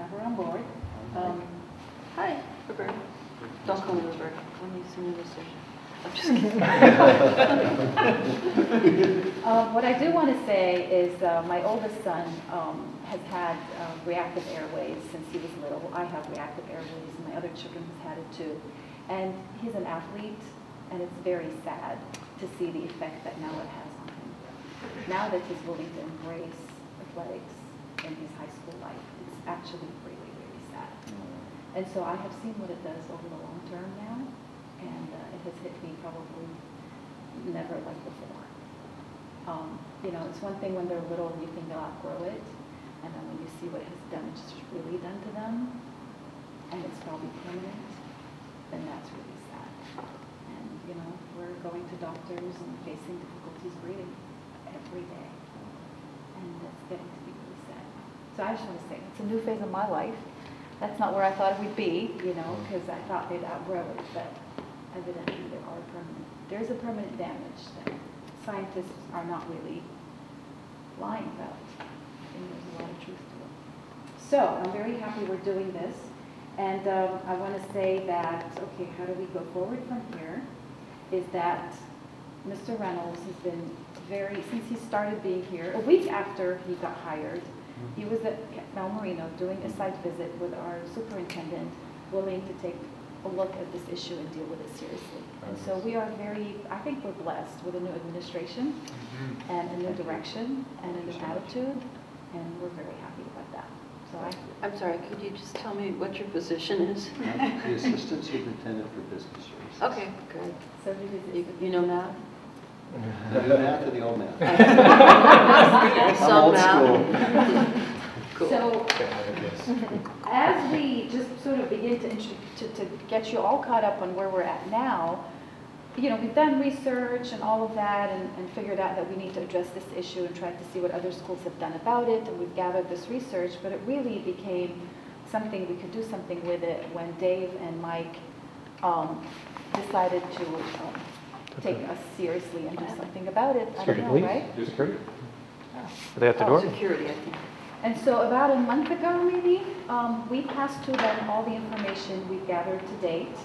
have her on board. Hi, Roberta. Don't call me Roberta. When you see me this session. I'm just kidding. What I do want to say is my oldest son has had reactive airways since he was little. I have reactive airways, and my other children have had it too. And he's an athlete, and it's very sad to see the effect that now it has on him. Now that he's willing to embrace athletics in his high school life, it's actually really, really sad. And so I have seen what it does over the long term now, and it has hit me probably never like before. You know, it's one thing when they're little, you think they'll outgrow it, and then when you see what it has done, it's just really done to them, and it's probably permanent, then that's really sad. And, you know, we're going to doctors and facing difficulties breathing every day, and that's getting to be really sad. So I just want to say, it's a new phase of my life. That's not where I thought it would be, you know, because I thought they'd outgrow it, but evidently there's a permanent damage that scientists are not really lying about. I think there's a lot of truth to it. So I'm very happy we're doing this. And I want to say that, okay, how do we go forward from here, is that Mr. Reynolds has been since he started being here, a week after he got hired, he was at Marino doing a site visit with our superintendent, willing to take a look at this issue and deal with it seriously. And so we are I think we're blessed with a new administration and a new direction and a new attitude, and we're very happy about that. So I'm sorry, could you just tell me what your position is? The Assistant Superintendent for Business Services. Okay, good. So you know math? The new math or the old math? Some old math. school. Cool. So, as we just sort of begin to get you all caught up on where we're at now, you know, we've done research and all of that and figured out that we need to address this issue and tried to see what other schools have done about it, and we've gathered this research, but it really became something, we could do something with it when Dave and Mike decided to take us seriously and do something about it. I don't know, right? Security. Are they at the door? Security, I think. And so about a month ago, maybe, we passed to them all the information we've gathered to date.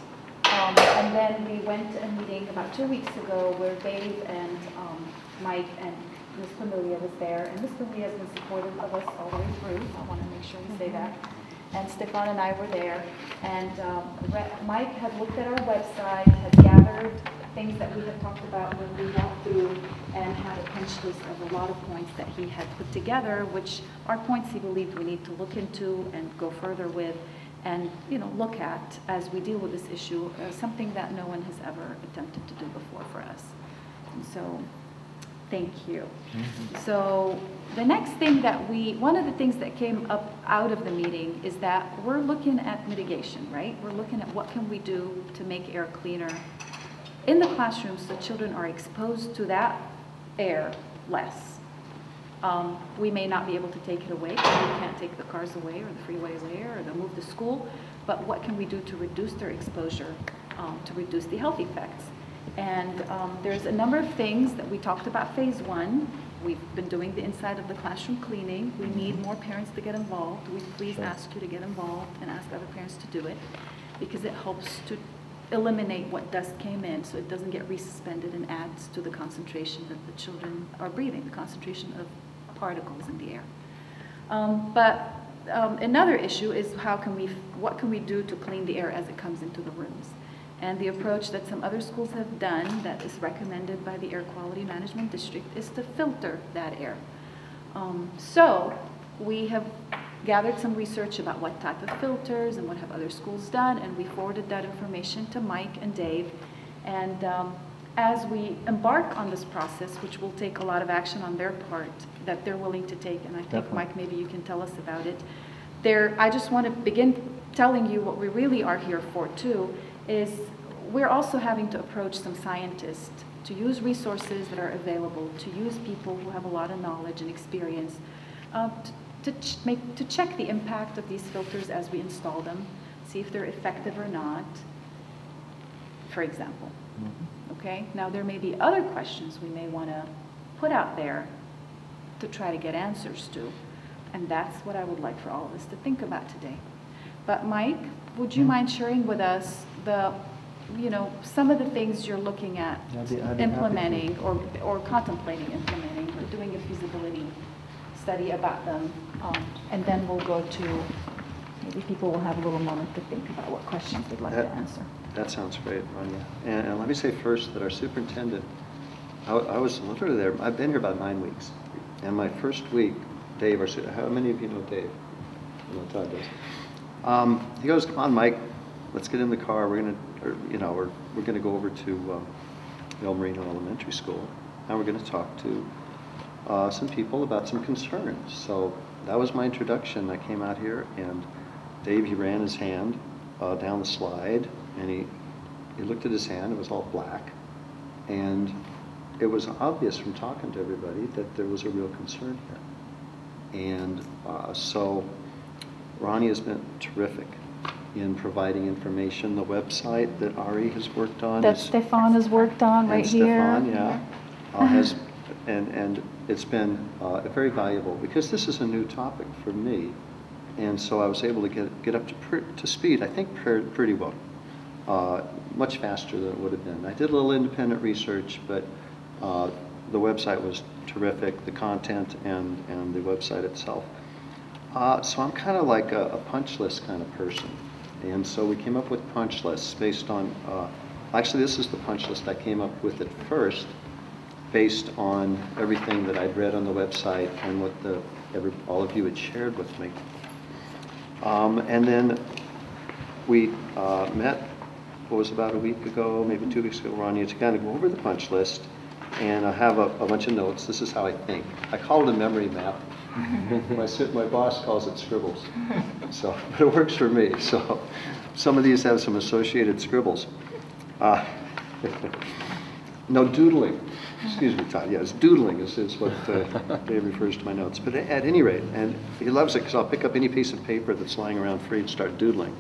And then we went to a meeting about 2 weeks ago where Dave and Mike and Ms. Familia was there. And Ms. Familia has been supportive of us all the way through. I want to make sure we say that. And Stefan and I were there. And Mike had looked at our website, had gathered things that we had talked about when we walked through, and had a punch list of a lot of points that he had put together, which are points he believed we need to look into and go further with, and look at as we deal with this issue, something that no one has ever attempted to do before for us. And so, thank you. So the next thing that one of the things that came up out of the meeting is that we're looking at mitigation, right? We're looking at what can we do to make air cleaner in the classrooms so children are exposed to that air less. We may not be able to take it away, because we can't take the cars away or the freeway away or move the school, but what can we do to reduce their exposure, to reduce the health effects? And there's a number of things that we talked about. Phase 1, we've been doing the inside of the classroom cleaning. We need more parents to get involved. We please ask you to get involved and ask other parents to do it, because it helps to eliminate what dust came in, so it doesn't get resuspended and adds to the concentration that the children are breathing, the concentration of particles in the air. But another issue is what can we do to clean the air as it comes into the rooms? And the approach that some other schools have done, that is recommended by the Air Quality Management District, is to filter that air. So we have gathered some research about what type of filters and what have other schools done, and we forwarded that information to Mike and Dave. And as we embark on this process, which will take a lot of action on their part that they're willing to take, and I think, definitely, Mike, maybe you can tell us about it. I just want to begin telling you what we really are here for, too, is we're also having to approach some scientists to use resources that are available, to use people who have a lot of knowledge and experience, to check the impact of these filters as we install them, see if they're effective or not, for example. Okay? Now, there may be other questions we may want to put out there to try to get answers to. And that's what I would like for all of us to think about today. But Mike, would you mind sharing with us some of the things you're looking at I'd be happy implementing or contemplating implementing or doing a feasibility study about them? And then we'll go to, maybe people will have a little moment to think about what questions they'd like to answer. That sounds great, Rania. And let me say first that our superintendent, I was literally there, I've been here about 9 weeks. And my first week, Dave, how many of you know Dave? You know Todd does. He goes, come on, Mike, let's get in the car. We're gonna go over to Marino Elementary School, and we're gonna talk to some people about some concerns. So that was my introduction. I came out here, and Dave, he ran his hand down the slide, and he looked at his hand. It was all black, and it was obvious from talking to everybody that there was a real concern here. And so Ronnie has been terrific in providing information. The website that Ari has worked on, that Stefan has worked on right here. Stefan, yeah, has, and it's been very valuable because this is a new topic for me, and so I was able to get up to speed. I think pretty well, much faster than it would have been. I did a little independent research, but the website was terrific, the content and the website itself. So I'm kind of like a punch list kind of person. And so we came up with punch lists based on, actually this is the punch list I came up with at first, based on everything that I'd read on the website and what all of you had shared with me. And then we met, what was about a week ago, maybe 2 weeks ago, Ronnie, to kind of go over the punch list. And I have a bunch of notes. This is how I think. I call it a memory map. My boss calls it scribbles. So, but it works for me. So some of these have some associated scribbles. No, doodling. Excuse me, Todd. Yes, doodling is what Dave refers to my notes. But at any rate, and he loves it because I'll pick up any piece of paper that's lying around free and start doodling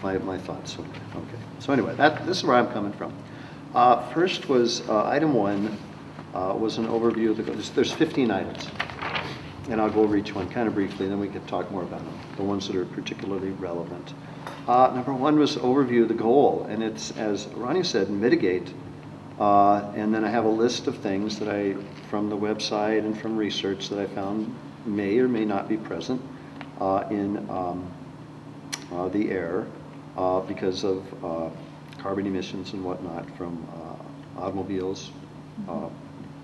my thoughts. Okay. So anyway, this is where I'm coming from. First was item 1. Was an overview of there's 15 items, and I'll go over each one kind of briefly, and then we can talk more about them, the ones that are particularly relevant. Number 1 was overview of the goal, and it's, as Ronnie said, mitigate, and then I have a list of things that from the website and from research that I found may or may not be present in the air because of carbon emissions and whatnot from automobiles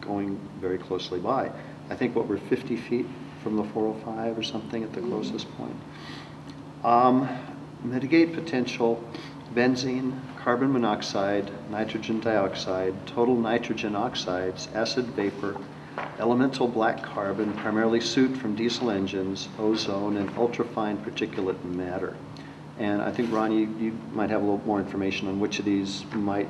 going very closely by. I think we're 50 feet from the 405 or something at the closest point. Mitigate potential benzene, carbon monoxide, nitrogen dioxide, total nitrogen oxides, acid vapor, elemental black carbon, primarily soot from diesel engines, ozone, and ultrafine particulate matter. And I think, Ronnie, you might have a little more information on which of these might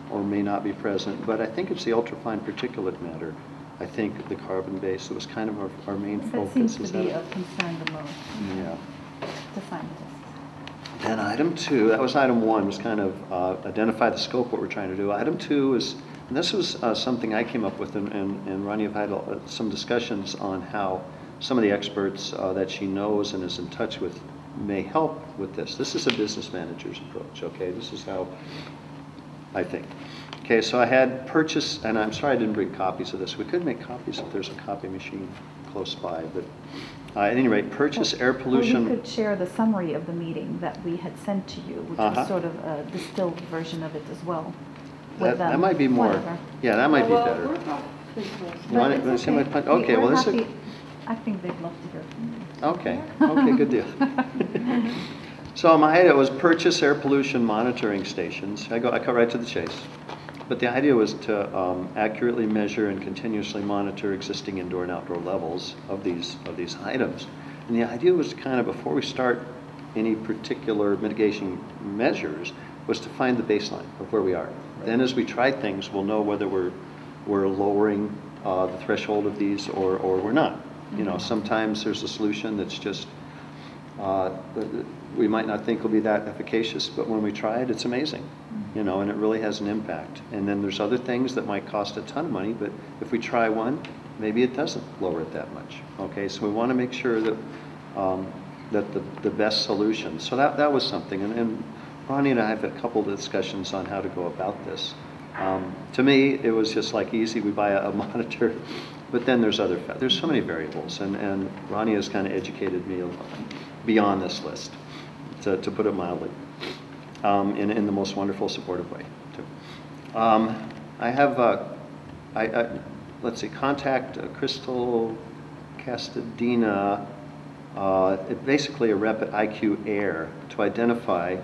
or may not be present, but I think it's the ultrafine particulate matter. I think the carbon base, it was kind of our main focus. That seems to be of concern the most. Yeah. To scientists. Then item 2, that was item 1, was kind of identify the scope, what we're trying to do. Item 2 is, and this was something I came up with, and Ronnie have had some discussions on how some of the experts that she knows and is in touch with may help with this. This is a business manager's approach, okay? This is how I think. Okay, so I had purchase, and I'm sorry I didn't bring copies of this. We could make copies if there's a copy machine close by, but at any rate, purchase air pollution. Well, you could share the summary of the meeting that we had sent to you, which was sort of a distilled version of it as well. That might be more, yeah, that might be better. We're pretty close. You want to see my punch? Okay, well, this is. I think they'd love to hear from you. Okay, good deal. So my idea was purchase air pollution monitoring stations. I cut right to the chase. But the idea was to accurately measure and continuously monitor existing indoor and outdoor levels of these items. And the idea was to kind of, before we start any particular mitigation measures, was to find the baseline of where we are. Right. Then as we try things, we'll know whether we're lowering the threshold of these or we're not. Mm-hmm. You know, sometimes there's a solution that's just we might not think will be that efficacious, but when we try it, it's amazing, you know, and it really has an impact. And then there's other things that might cost a ton of money, but if we try one, maybe it doesn't lower it that much. Okay, so we want to make sure that that the best solution. So that was something. And Ronnie and I have had a couple of discussions on how to go about this. To me, it was just like easy. We buy a monitor, but then there's so many variables. And Ronnie has kind of educated me beyond this list, to put it mildly, in the most wonderful, supportive way, too. I have, let's see, contact Crystal Castadina, basically a rep at IQ Air, to identify,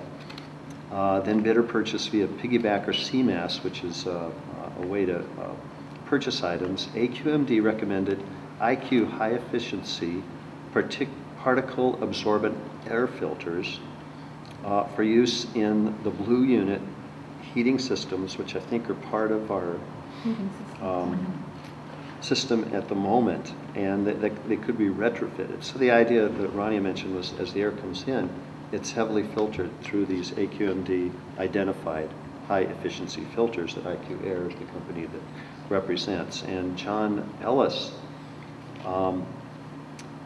then bid or purchase via piggyback or CMAS, which is a way to purchase items. AQMD recommended IQ high efficiency particle absorbent air filters for use in the blue unit heating systems, which I think are part of our system at the moment, and they could be retrofitted. So the idea that Ronnie mentioned was, as the air comes in, it's heavily filtered through these AQMD identified high efficiency filters that IQ Air is the company that represents. And John Ellis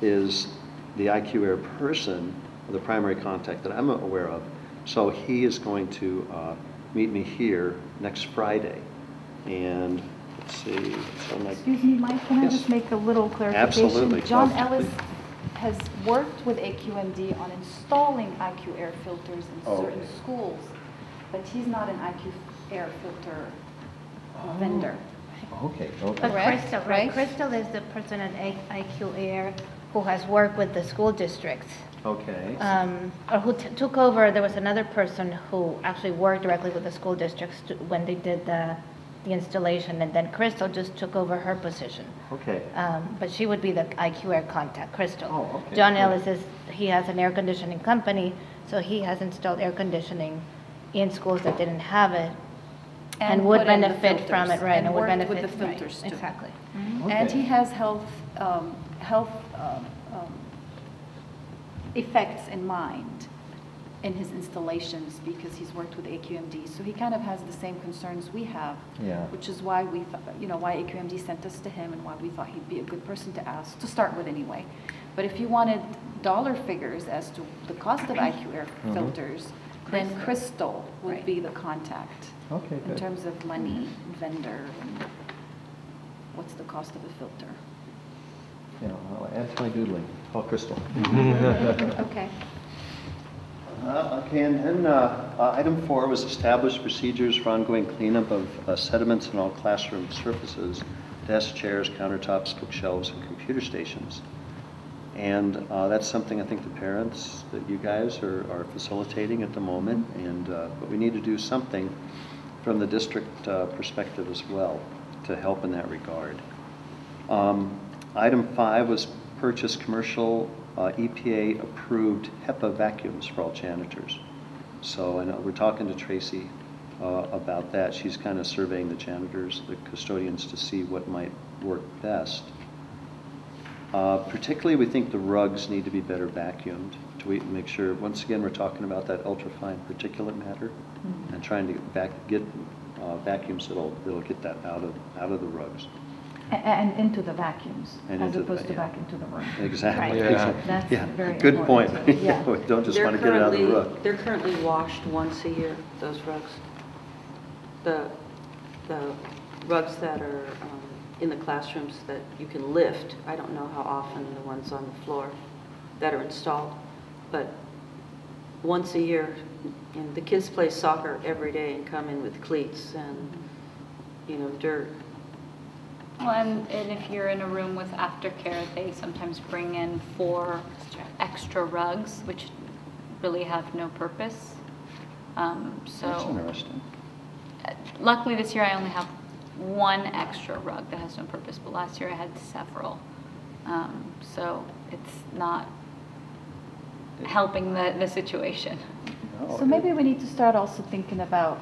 is the IQ Air person, the primary contact that I'm aware of. So he is going to meet me here next Friday. And let's see. So Excuse me, Mike, can Yes. I just make a little clarification? Absolutely. John Oh, Ellis please. has worked with AQMD on installing IQ Air filters in certain Okay. schools, but he's not an IQ Air filter vendor. Okay. But Correct, Crystal, right? right? Crystal is the person at IQ Air who has worked with the school districts. Okay. Or who took over. There was another person who actually worked directly with the school districts when they did the installation, and then Crystal just took over her position. Okay. But she would be the IQ Air contact, Crystal. Oh, okay, John good. Ellis he has an air conditioning company, so he has installed air conditioning in schools that didn't have it and would put in the benefit from it, filters, right? and would worked benefit, with the right, filters, too. exactly. And Okay. he has health effects in mind in his installations, because he's worked with AQMD. So he kind of has the same concerns we have. Yeah. Which is why we thought, why AQMD sent us to him, and why we thought he'd be a good person to ask, to start with anyway. But if you wanted dollar figures as to the cost of IQ Air filters, then Crystal would Right. be the contact. Okay, In good. terms of money, vendor, and what's the cost of a filter. Yeah, I'll add to my doodling. Call Crystal. Okay. Okay, and then item 4 was establish procedures for ongoing cleanup of sediments in all classroom surfaces, desks, chairs, countertops, bookshelves, and computer stations. And that's something I think the parents, that you guys are facilitating at the moment, and but we need to do something from the district perspective as well to help in that regard. Item 5 was purchase commercial EPA-approved HEPA vacuums for all janitors. So, and we're talking to Tracy about that. She's kind of surveying the janitors, the custodians, to see what might work best. Particularly, we think the rugs need to be better vacuumed to make sure, once again, we're talking about that ultrafine particulate matter, and trying to get vacuums that'll get that out of the rugs. And into the vacuums, And as into the- opposed to yeah. back into the room. Exactly. Right. Yeah. That's Yeah, very good point. important. Yeah. We don't just want to get it out of the rug. They're currently washed once a year, those rugs. The rugs that are in the classrooms that you can lift, I don't know how often the ones on the floor that are installed, but once a year, and the kids play soccer every day and come in with cleats and, dirt. Well, and if you're in a room with aftercare, they sometimes bring in 4 extra rugs, which really have no purpose. That's So interesting. luckily this year I only have 1 extra rug that has no purpose, but last year I had several. So it's not helping the situation. No, So maybe we need to start also thinking about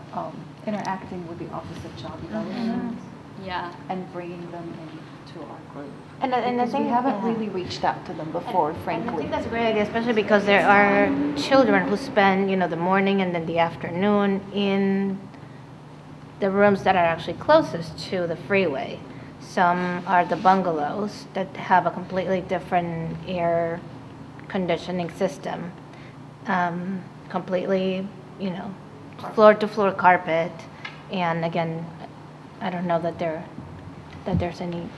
interacting with the Office of Child Development Yeah. and bringing them into our group. And I Because we think haven't yeah. really reached out to them before, And I frankly. think that's a great idea, especially because there are children who spend, the morning and then the afternoon in the rooms that are actually closest to the freeway. Some are the bungalows that have a completely different air conditioning system, completely, you know, floor-to-floor carpet. And again, I don't know that there's any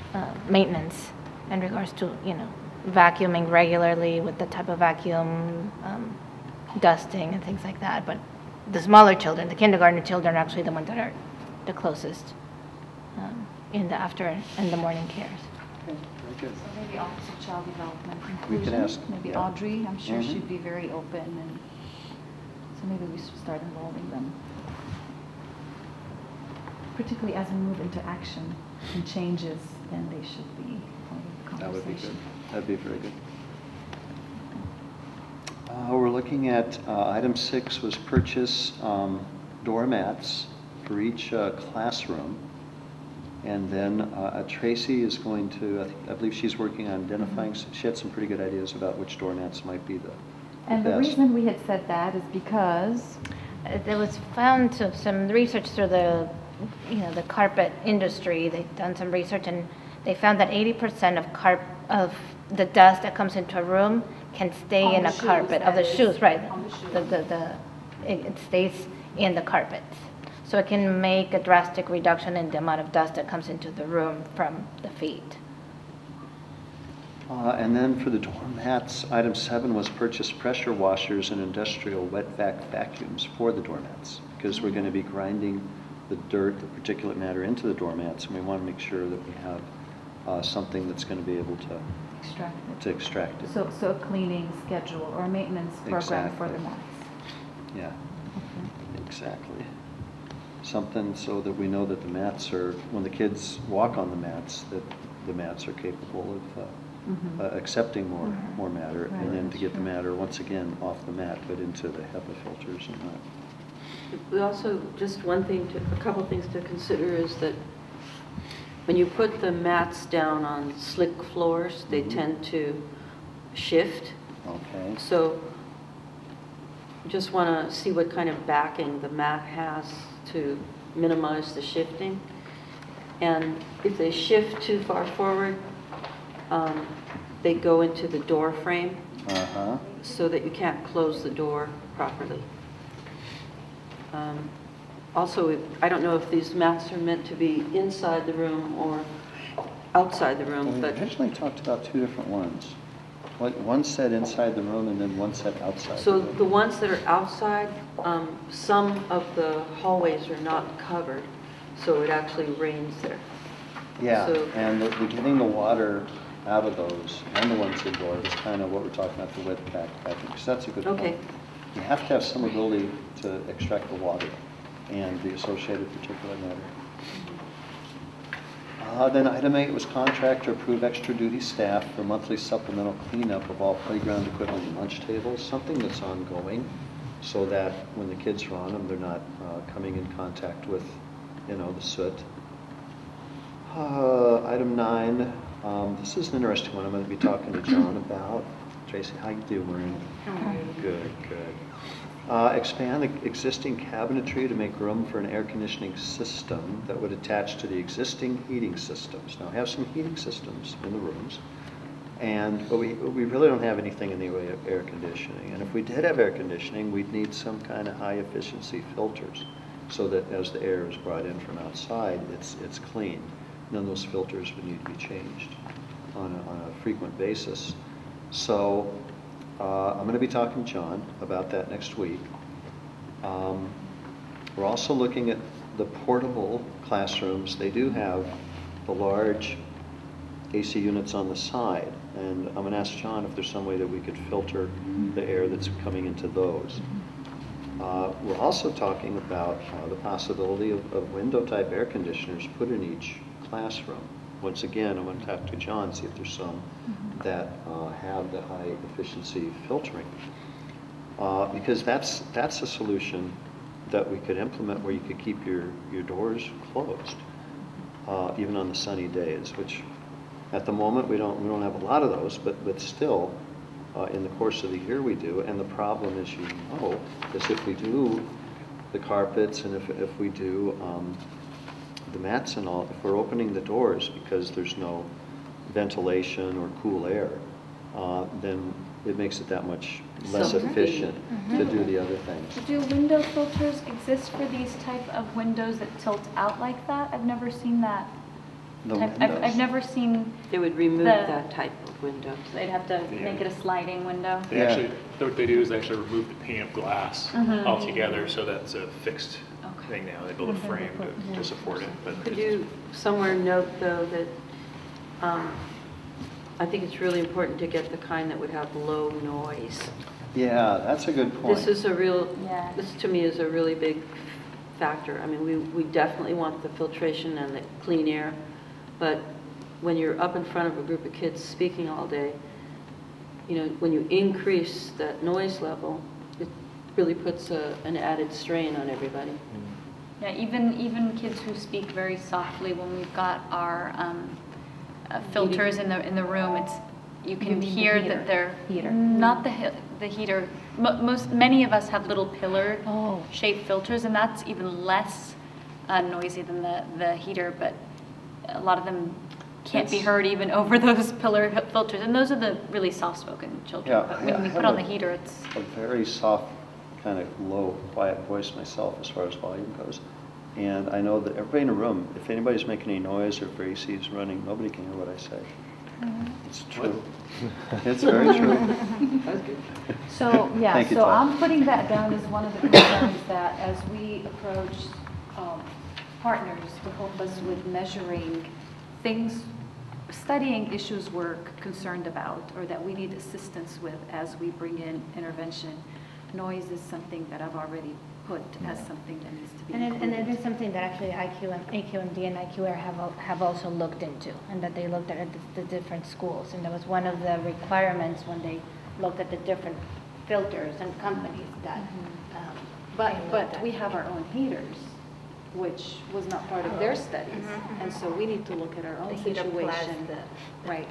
maintenance in regards to, you know, vacuuming regularly with the type of vacuum, dusting and things like that. But the smaller children, the kindergarten children, are actually the ones that are the closest in the morning cares. Okay, very good. So maybe Office of Child Development We can Inclusion, ask, maybe yeah. Audrey, I'm sure Mhm. she'd be very open, and so maybe we should start involving them. Particularly as we move into action and changes, then they should be part of the That would be good. conversation. That'd be very good. We're looking at item 6 was purchase doormats for each classroom. And then Tracy is going to, I believe she's working on identifying, she had some pretty good ideas about which doormats might be the And the best. reason we had said that is because, There was found some research through the, you know, the carpet industry. They've done some research and they found that 80% of the dust that comes into a room can stay On in the a shoes, carpet, of that the is, shoes, right? on the shoes. It stays in the carpet. So it can make a drastic reduction in the amount of dust that comes into the room from the feet. And then for the doormats, item 7 was purchase pressure washers and industrial wet vac vacuums for the doormats, because we're going to be grinding the dirt, the particulate matter into the doormats, and we want to make sure that we have something that's going to be able to extract it. so a cleaning schedule or a maintenance program for the Exactly. mats. Yeah, exactly. Something so that we know that the mats are, when the kids walk on the mats, that the mats are capable of accepting more matter, Right, and then to that's get the true. matter once again off the mat, but into the HEPA filters and that. We also, just one thing, a couple things to consider is that when you put the mats down on slick floors, they tend to shift. Okay. So just want to see what kind of backing the mat has to minimize the shifting. And if they shift too far forward, they go into the door frame Uh-huh. so that you can't close the door properly. Also, I don't know if these mats are meant to be inside the room or outside the room, We but originally talked about 2 different ones. One said inside the room and then one said outside so the room. the ones that are outside, some of the hallways are not covered, so it actually rains there. Yeah, so- and the getting the water out of those and the ones indoor is kind of what we're talking about, the wet vac vacuum, because that's a good point. Okay. You have to have some ability to extract the water and the associated particulate matter. Then item 8 was contract to approve extra duty staff for monthly supplemental cleanup of all playground equipment and lunch tables, something that's ongoing, so that when the kids are on them, they're not coming in contact with, you know, the soot. Item 9, this is an interesting one I'm going to be talking to John about. Tracy, how you doing? Good, good. Expand the existing cabinetry to make room for an air conditioning system that would attach to the existing heating systems. Now, we have some heating systems in the rooms, but we really don't have anything in the way of air conditioning. And if we did have air conditioning, we'd need some kind of high-efficiency filters so that as the air is brought in from outside, it's clean. And then those filters would need to be changed on a frequent basis. So I'm going to be talking to John about that next week. We're also looking at the portable classrooms. They do have the large AC units on the side, and I'm going to ask John if there's some way that we could filter the air that's coming into those. We're also talking about the possibility of window-type air conditioners put in each classroom. Once again, I'm going to talk to John, see if there's some that have the high efficiency filtering. Because that's a solution that we could implement where you could keep your doors closed, even on the sunny days, which at the moment we don't have a lot of those, but still in the course of the year we do. And the problem, as you know, is if we do the carpets and if we do the mats and all, if we're opening the doors because there's no ventilation or cool air, then it makes it that much less So efficient to do the other things. Do window filters exist for these type of windows that tilt out like that? I've never seen that. The I've windows. never seen, They would remove The- that type of window. so they'd have to make it a sliding window. They Yeah. actually, what they do is they actually remove the pane of glass altogether, so that's a fixed Okay. thing now. They build a frame to support it, but Could it's- you somewhere note, though, that I think it's really important to get the kind that would have low noise. Yeah, that's a good point. This is a real, Yeah. this to me is a really big factor. I mean, we definitely want the filtration and the clean air, but when you're up in front of a group of kids speaking all day, you know, when you increase that noise level, it really puts an added strain on everybody. Yeah, even kids who speak very softly, when we've got our filters in the room, it's, you can mean the hear heater? that they're Heater. not the heater. Many of us have little pillar Oh. shaped filters, and that's even less noisy than the heater. But a lot of them can't be That's- heard even over those pillar filters, and those are the really soft-spoken children. Yeah, But I when we have put on a- the heater, it's A very soft, kind of low, quiet voice myself as far as volume goes. And I know that everybody in the room, if anybody's making any noise or if AC is running, nobody can hear what I say. It's true. It's very true. So, yeah, Thank you, so Todd. I'm putting that down as one of the concerns that as we approach partners to help us with measuring things, studying issues we're concerned about or that we need assistance with as we bring in intervention, noise is something that I've already put as something that needs to be And it included. is something that actually AQMD and IQR have also looked into, and that they looked at the different schools. And that was one of the requirements when they looked at the different filters and companies that. But they looked at. we have our own heaters, which was not part of their studies. Mhm, And so we need to look at our own The heater plus situation. the- Right.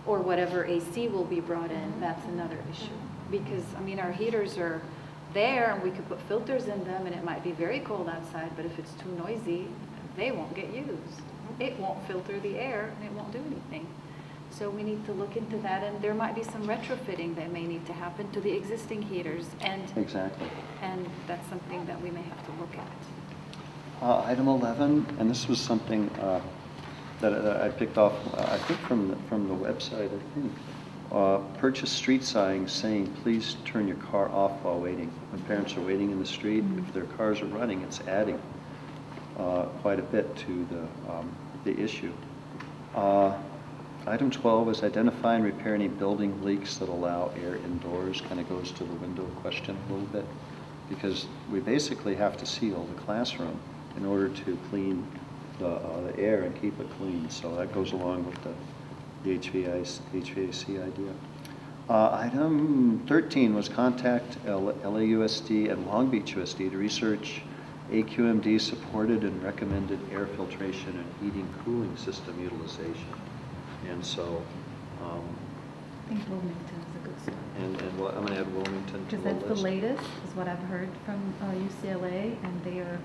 Or whatever AC will be brought in, that's another issue. Because, I mean, our heaters are there and we could put filters in them and it might be very cold outside, but if it's too noisy, they won't get used. It won't filter the air and it won't do anything. So we need to look into that, and there might be some retrofitting that may need to happen to the existing heaters, and that's something that we may have to look at. Item 11, and this was something that I picked off, I think from the website, I think. Purchase street signs saying, please turn your car off while waiting. When parents are waiting in the street, if their cars are running, it's adding quite a bit to the issue. Item 12 is identify and repair any building leaks that allow air indoors. Kind of goes to the window question a little bit, because we basically have to seal the classroom in order to clean the air and keep it clean. So that goes along with the HVAC idea. Item 13 was contact LAUSD and Long Beach USD to research AQMD supported and recommended air filtration and heating cooling system utilization. And so, I think Wilmington is a good start. and I'm going to add Wilmington to Because the that's the list. latest, is what I've heard from UCLA, and they are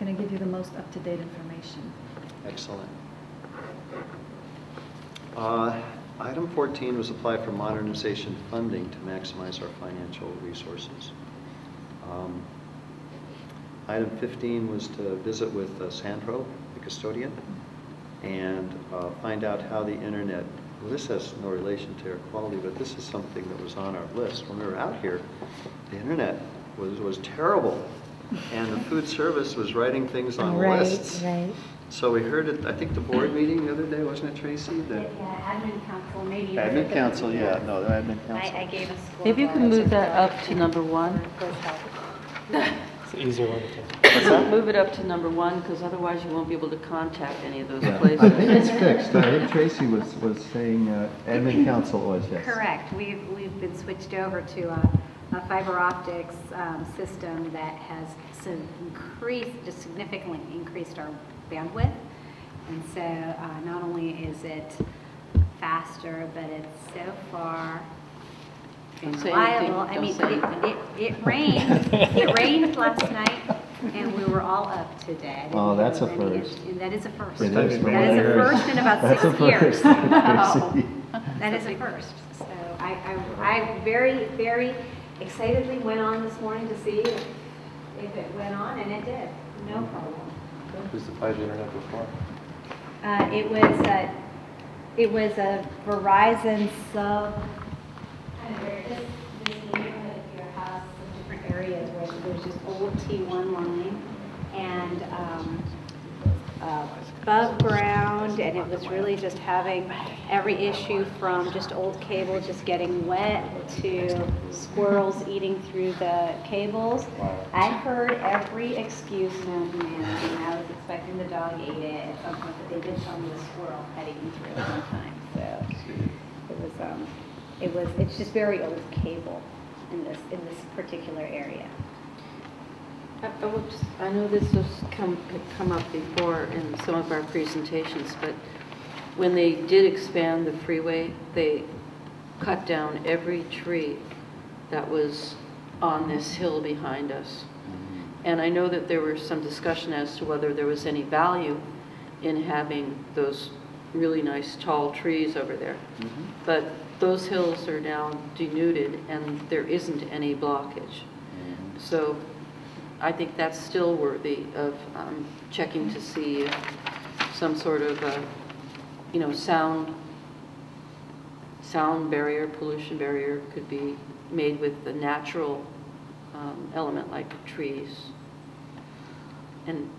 going to give you the most up-to-date information. Excellent. Item 14 was apply for modernization funding to maximize our financial resources. Item 15 was to visit with Sandro, the custodian, and find out how the internet, well, this has no relation to air quality, but this is something that was on our list. When we were out here, the internet was terrible, and the food service was writing things on lists. Right. So we heard it, I think the board meeting the other day, wasn't it, Tracy? The admin council, maybe. admin council, yeah, no, the admin council. I gave a score. Maybe you can move that up to number 1. It's an easier one to take. Move it up to number 1, because otherwise you won't be able to contact any of those I think places. it's fixed. I think Tracy was saying admin council was, yes. Correct. We've been switched over to a fiber optics system that has significantly increased our bandwidth. And so not only is it faster, but it's so far Don't say reliable. anything. I mean, Don't say it rained. It rained last night, and we were all up today. I didn't Oh, that's know a of any first. issue. That is a first. It That is is for a years. first in about That's 6 a years. first. That is a first. So I very, very excitedly went on this morning to see if it went on, and it did. No problem. Who's the 5G internet before? It was a Verizon sub. Kind of weird. This neighborhood here has some different areas where there's just old T1 line and above ground, and it was really just having every issue from just old cable just getting wet to squirrels eating through the cables. I heard every excuse known to man, and I was expecting the dog ate it at some point, but they did tell me the squirrel had eaten through it one time. So it's just very old cable in this particular area. I know this has come up before in some of our presentations, but when they did expand the freeway, they cut down every tree that was on this hill behind us. And I know that there was some discussion as to whether there was any value in having those really nice tall trees over there. But those hills are now denuded and there isn't any blockage. So I think that's still worthy of checking to see if some sort of, sound barrier, pollution barrier could be made with the natural element like trees. And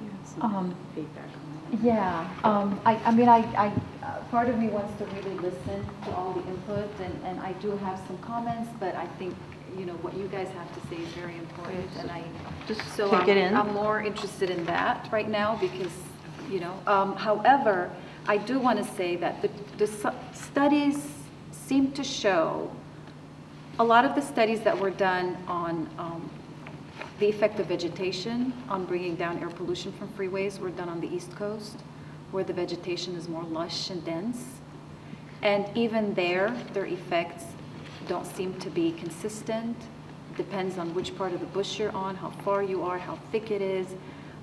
you have some feedback on that. Yeah, I mean, part of me wants to really listen to all the input, and I do have some comments, but I think what you guys have to say is very important, and I just so take it in. I'm more interested in that right now because however, I do want to say that the studies seem to show a lot of the studies that were done on the effect of vegetation on bringing down air pollution from freeways were done on the East Coast, where the vegetation is more lush and dense, and even their effects don't seem to be consistent. It depends on which part of the bush you're on, how far you are, how thick it is.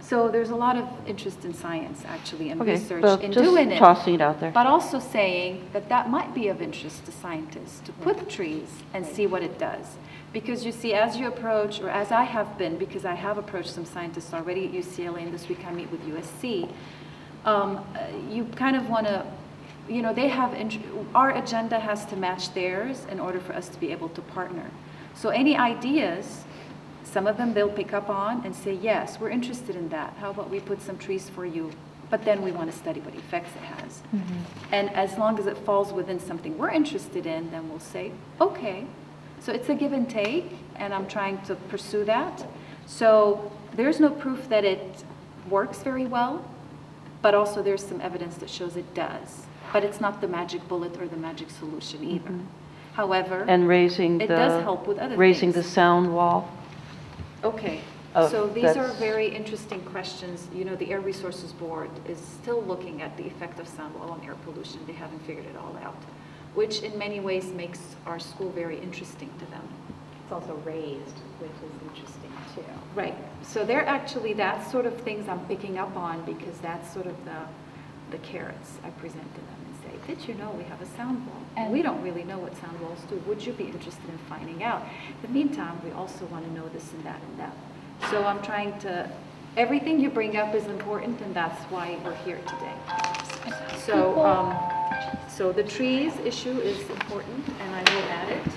So there's a lot of interest in science, actually, and research in doing it. Tossing it out there. But also saying that might be of interest to scientists, to put trees and see what it does. Because you see, as you approach, or as I have been, because I have approached some scientists already at UCLA, and this week I meet with USC, you kind of want to, they have, our agenda has to match theirs in order for us to be able to partner. So any ideas, some of them they'll pick up on and say, yes, we're interested in that. How about we put some trees for you? But then we want to study what effects it has. And as long as it falls within something we're interested in, then we'll say, okay. So it's a give and take, and I'm trying to pursue that. So there's no proof that it works very well, but also there's some evidence that shows it does. But it's not the magic bullet or the magic solution either. However, and it does help with other raising things. the sound wall. Okay, so these are very interesting questions. The Air Resources Board is still looking at the effect of sound wall on air pollution. They haven't figured it all out, which in many ways makes our school very interesting to them. It's also raised, which is interesting too. Right, so they're actually, that sort of things I'm picking up on because that's sort of the carrots I present to them and say, did you know we have a sound wall? And we don't really know what sound walls do. Would you be interested in finding out? In the meantime, we also want to know this and that and that. So I'm trying to, everything you bring up is important, and that's why we're here today. So, so the trees issue is important, and I will add it.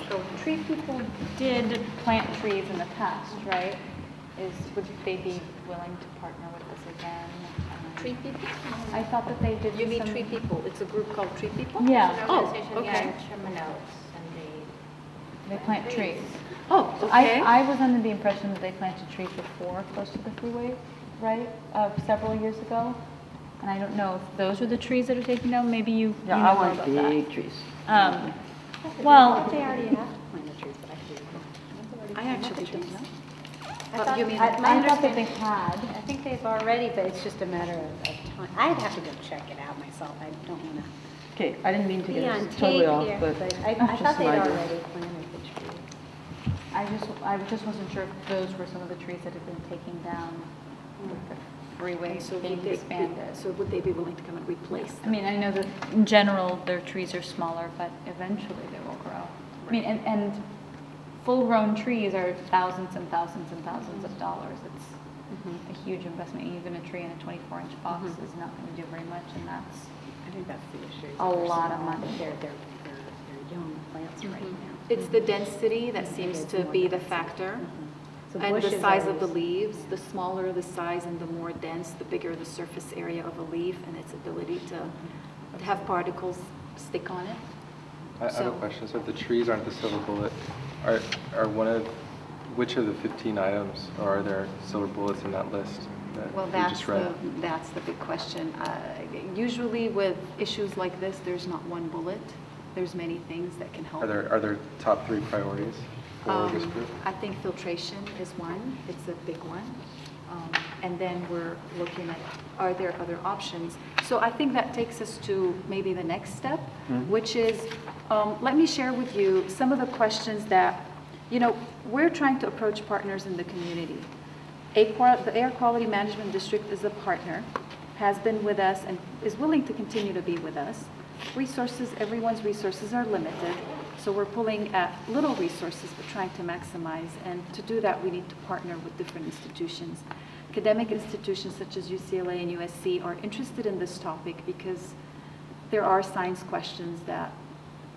So tree people did plant trees in the past, right? Would they be willing to partner with us again? Tree people? I thought that they did. You mean Tree People? It's a group called Tree People? Yeah. Oh, okay. They plant trees. Oh, okay. I was under the impression that they planted trees before, close to the freeway, right? Several years ago. And I don't know if those are the trees that are taken down. Maybe you know I more want about that. big trees. Well, They already have to plant the trees, but I actually don't know. you mean, I thought that they had. I think they've already, but it's just a matter of time. I'd have to go check it out myself. I don't want to Okay, I didn't mean to be get on us totally tape off, here, but but I just thought some they'd ideas. already planted the tree. I just wasn't sure if those were some of the trees that had been taken down with the freeway So being would they, expanded. so would they be willing to come and replace I them? mean, I know that in general, their trees are smaller, but eventually they will grow. I mean, and full-grown trees are thousands and thousands and thousands of dollars. It's a huge investment. Even a tree in a 24-inch box is not going to do very much, and that's I think that's the issue. is a that they're lot of small. money. They're young plants right now. It's the density that seems to be the factor, and the size of the leaves. The smaller the size and the more dense, the bigger the surface area of a leaf and its ability to have particles stick on it. I have a question. So if the trees aren't the silver bullet, are which of the 15 items, or are there silver bullets in that list that Well, you that's just read? that's the big question. Usually with issues like this, there's not one bullet. There's many things that can help. Are there top 3 priorities for this group? I think filtration is one. It's a big one. And then we're looking at, are there other options? So I think that takes us to maybe the next step, which is, let me share with you some of the questions that, we're trying to approach partners in the community. The Air Quality Management District is a partner, has been with us, and is willing to continue to be with us. Everyone's resources are limited, so we're pulling at little resources but trying to maximize, and to do that we need to partner with different institutions. Academic institutions such as UCLA and USC are interested in this topic because there are science questions that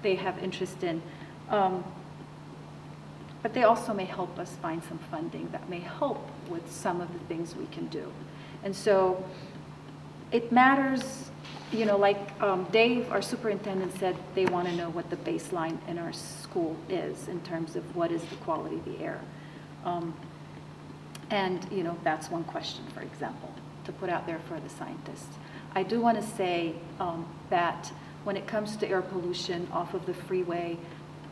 they have interest in. But they also may help us find some funding that may help with some of the things we can do. And so it matters, like Dave, our superintendent, said they want to know what the baseline in our school is in terms of what is the quality of the air. And that's one question, for example, to put out there for the scientists. I do want to say that when it comes to air pollution off of the freeway,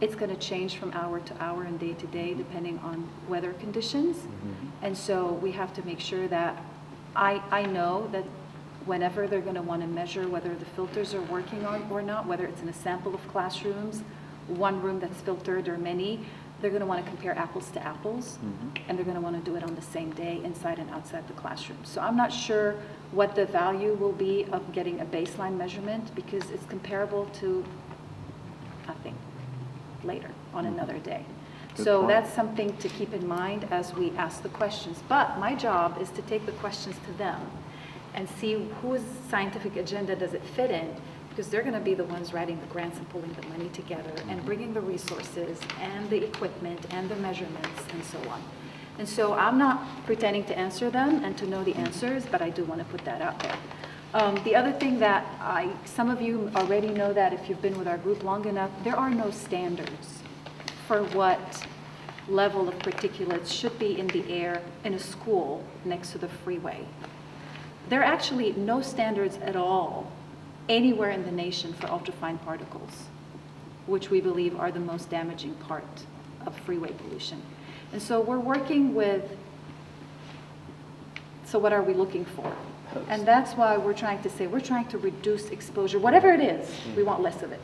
it's going to change from hour to hour and day to day depending on weather conditions. And so we have to make sure that I know that whenever they're going to want to measure whether the filters are working or not, whether it's in a sample of classrooms, one room that's filtered or many, they're going to want to compare apples to apples, and they're going to want to do it on the same day inside and outside the classroom. So I'm not sure what the value will be of getting a baseline measurement because it's comparable to nothing later on another day. So that's something to keep in mind as we ask the questions. But my job is to take the questions to them and see whose scientific agenda does it fit in, because they're going to be the ones writing the grants and pulling the money together and bringing the resources and the equipment and the measurements and so on. And so I'm not pretending to answer them and to know the answers, but I do want to put that out there. The other thing that some of you already know that if you've been with our group long enough, there are no standards for what level of particulates should be in the air in a school next to the freeway. There are actually no standards at all anywhere in the nation for ultrafine particles, which we believe are the most damaging part of freeway pollution. And so we're working with, so what are we looking for? And that's why we're trying to reduce exposure. Whatever it is, we want less of it.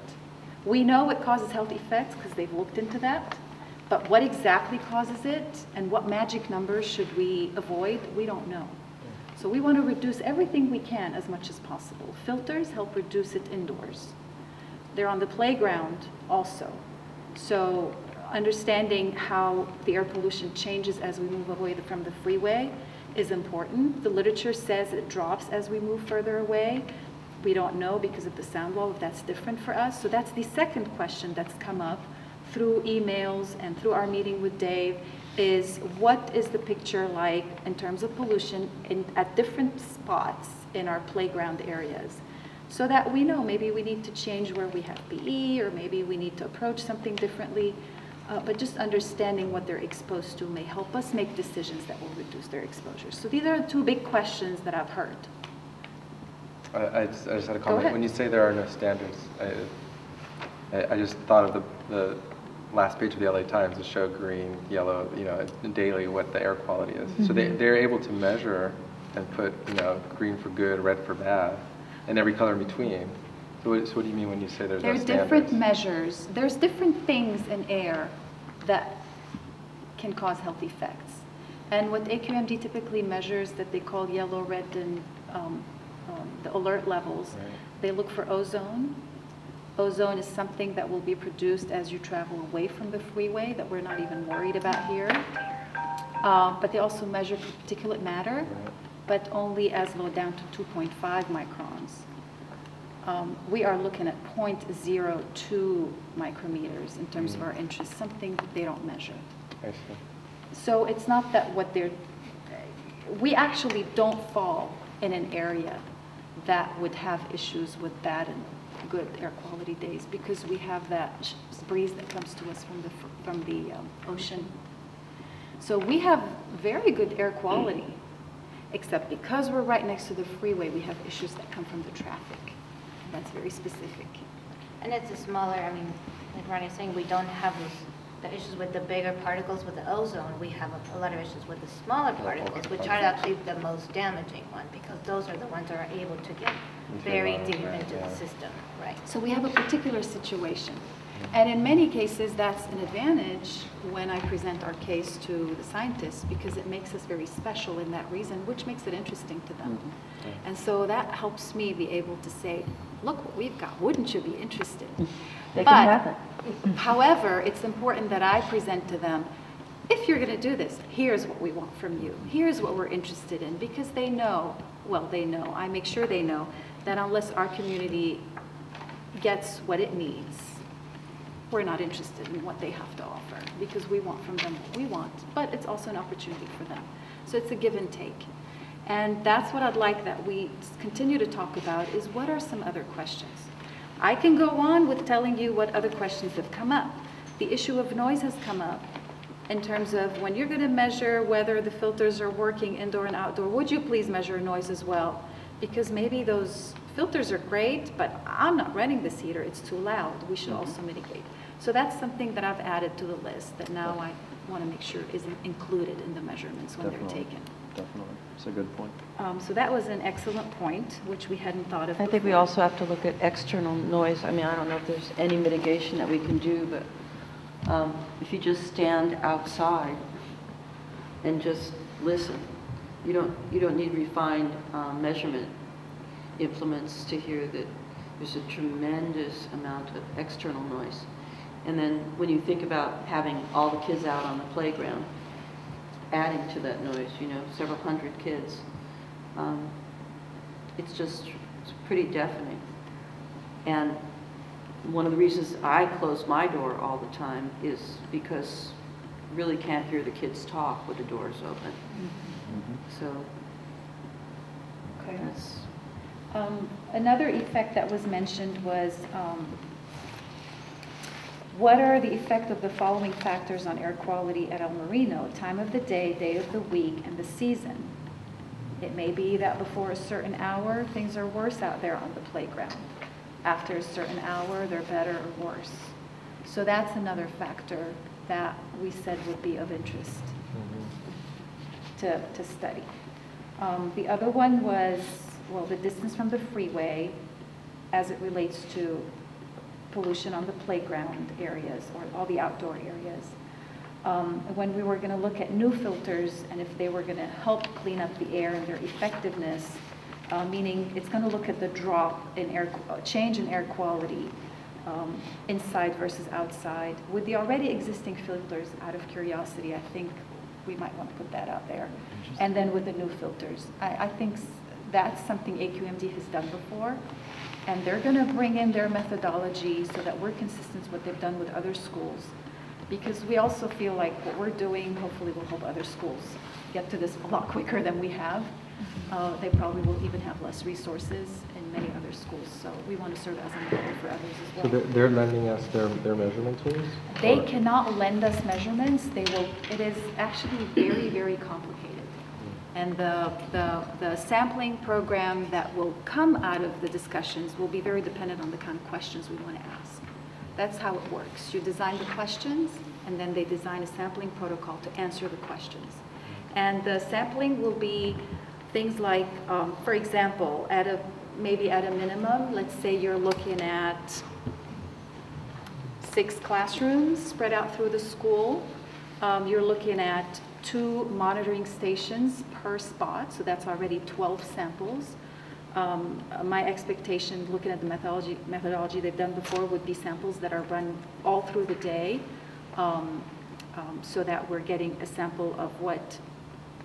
We know it causes health effects because they've looked into that, but what exactly causes it and what magic numbers should we avoid, we don't know. So we want to reduce everything we can as much as possible. Filters help reduce it indoors. They're on the playground also. So understanding how the air pollution changes as we move away from the freeway is important. The literature says it drops as we move further away. We don't know because of the sound wall if that's different for us. So that's the second question that's come up through emails and through our meeting with Dave, is what is the picture like in terms of pollution at different spots in our playground areas, so that we know maybe we need to change where we have PE, or maybe we need to approach something differently. But just understanding what they're exposed to may help us make decisions that will reduce their exposure. So these are the two big questions that I've heard. I just had a comment. When you say there are no standards, I just thought of the last page of the LA Times to show green, yellow, daily what the air quality is. So they're able to measure and put, green for good, red for bad, and every color in between. So what do you mean when you say there's no standards? There are different measures. There's different things in air that can cause health effects. And what AQMD typically measures that they call yellow, red, and the alert levels, they look for ozone. Ozone is something that will be produced as you travel away from the freeway that we're not even worried about here. But they also measure particulate matter, but only as low down to 2.5 microns. We are looking at 0.02 micrometers in terms of our interest, something that they don't measure. I see. So it's not that we actually don't fall in an area that would have issues with bad and good air quality days because we have that breeze that comes to us from the ocean. So we have very good air quality, except because we're right next to the freeway, we have issues that come from the traffic. That's very specific. And it's a smaller, I mean, like Ronnie's saying, we don't have the issues with the bigger particles with the ozone. We have a lot of issues with the smaller particles, which are actually the most damaging one, because those are the ones that are able to get very deep into the system, right? So we have a particular situation. And in many cases, that's an advantage when I present our case to the scientists, because it makes us very special in that reason, which makes it interesting to them. And so that helps me be able to say, look what we've got, wouldn't you be interested? They can have it. However, it's important that I present to them, if you're going to do this, here's what we want from you. Here's what we're interested in, because they know, well, they know, I make sure they know, that unless our community gets what it needs, we're not interested in what they have to offer, because we want from them what we want, but it's also an opportunity for them. So it's a give and take. And that's what I'd like that we continue to talk about, is what are some other questions? I can go on with telling you what other questions have come up. The issue of noise has come up in terms of when you're going to measure whether the filters are working indoor and outdoor, would you please measure noise as well? Because maybe those filters are great, but I'm not running this heater, it's too loud. We should also mitigate. So that's something that I've added to the list that now I want to make sure is included in the measurements when they're taken. Definitely. It's a good point. So that was an excellent point, which we hadn't thought of I think we before. also have to look at external noise. I mean, I don't know if there's any mitigation that we can do, but if you just stand outside and just listen, you don't need refined measurement implements to hear that there's a tremendous amount of external noise. And then when you think about having all the kids out on the playground, adding to that noise, several hundred kids, it's pretty deafening. And one of the reasons I close my door all the time is because I really can't hear the kids talk when the door is open. So that's... Another effect that was mentioned was what are the effect of the following factors on air quality at El Marino? Time of the day of the week, and the season. It may be that before a certain hour, things are worse out there on the playground. After a certain hour, they're better or worse. So that's another factor that we said would be of interest to study. The other one was, well, the distance from the freeway as it relates to pollution on the playground areas or all the outdoor areas. When we were going to look at new filters and if they were going to help clean up the air and their effectiveness, meaning it's going to look at the drop in change in air quality inside versus outside. With the already existing filters, out of curiosity, I think we might want to put that out there. And then with the new filters, I think that's something AQMD has done before. And they're going to bring in their methodology so that we're consistent with what they've done with other schools. Because we also feel like what we're doing hopefully will help other schools get to this a lot quicker than we have. They probably will even have less resources in many other schools. So we want to serve as a model for others as well. So they're lending us their measurement tools? They cannot lend us measurements. They will. It is actually very, very complicated. And the sampling program that will come out of the discussions will be very dependent on the kind of questions we want to ask. That's how it works. You design the questions, and then they design a sampling protocol to answer the questions. And the sampling will be things like, for example, maybe at a minimum, let's say you're looking at 6 classrooms spread out through the school. You're looking at 2 monitoring stations per spot, so that's already 12 samples. My expectation, looking at the methodology they've done before, would be samples that are run all through the day, so that we're getting a sample of what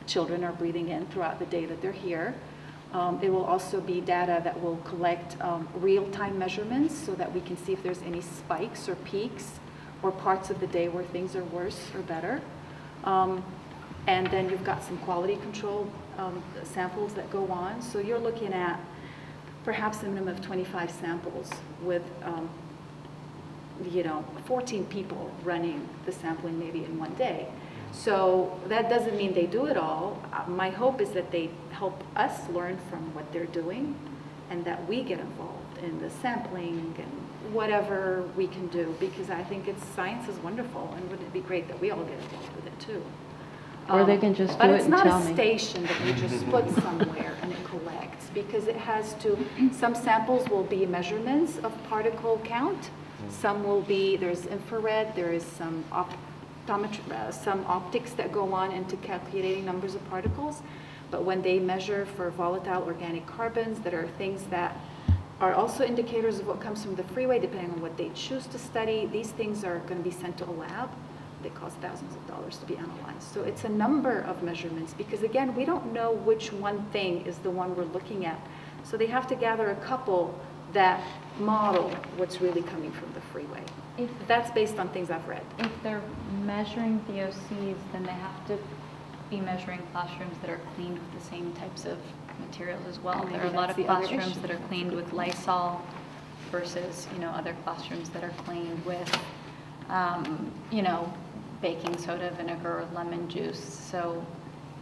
children are breathing in throughout the day that they're here. It will also be data that will collect real-time measurements so that we can see if there's any spikes or peaks or parts of the day where things are worse or better. And then you've got some quality control samples that go on. So you're looking at perhaps a minimum of 25 samples with 14 people running the sampling maybe in one day. So that doesn't mean they do it all. My hope is that they help us learn from what they're doing and that we get involved in the sampling and whatever we can do, because I think science is wonderful, and wouldn't it be great that we all get involved with it too? Or they can just do But it it's and not tell a me. station that you just put somewhere and it collects, because it has to, some samples will be measurements of particle count, some will be, there's infrared, there is some optics that go on into calculating numbers of particles, but when they measure for volatile organic carbons, that are things that are also indicators of what comes from the freeway, depending on what they choose to study, these things are going to be sent to a lab. They cost thousands of dollars to be analyzed. So it's a number of measurements, because again, we don't know which one thing is the one we're looking at. So they have to gather a couple that model what's really coming from the freeway. That's based on things I've read. If they're measuring VOCs, then they have to be measuring classrooms that are cleaned with the same types of materials as well. Maybe There are a lot that's of the other classrooms issue. that are cleaned with Lysol versus, other classrooms that are cleaned with, baking soda, vinegar, or lemon juice. So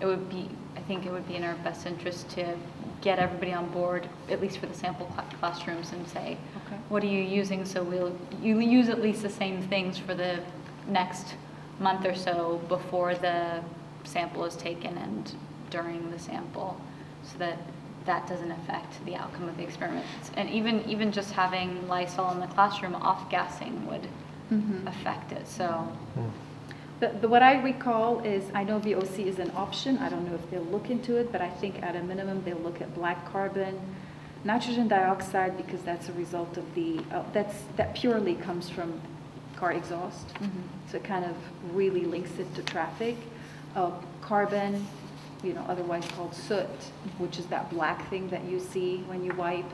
I think it would be in our best interest to get everybody on board, at least for the sample classrooms, and say, Okay. what are you using? So you use at least the same things for the next month or so before the sample is taken and during the sample, so that that doesn't affect the outcome of the experiment. And even just having Lysol in the classroom, off-gassing would affect it. So. What I recall is, I know VOC is an option. I don't know if they'll look into it, but I think at a minimum they'll look at black carbon, nitrogen dioxide, because that's a result of that purely comes from car exhaust. So it kind of really links it to traffic. Carbon, otherwise called soot, which is that black thing that you see when you wipe.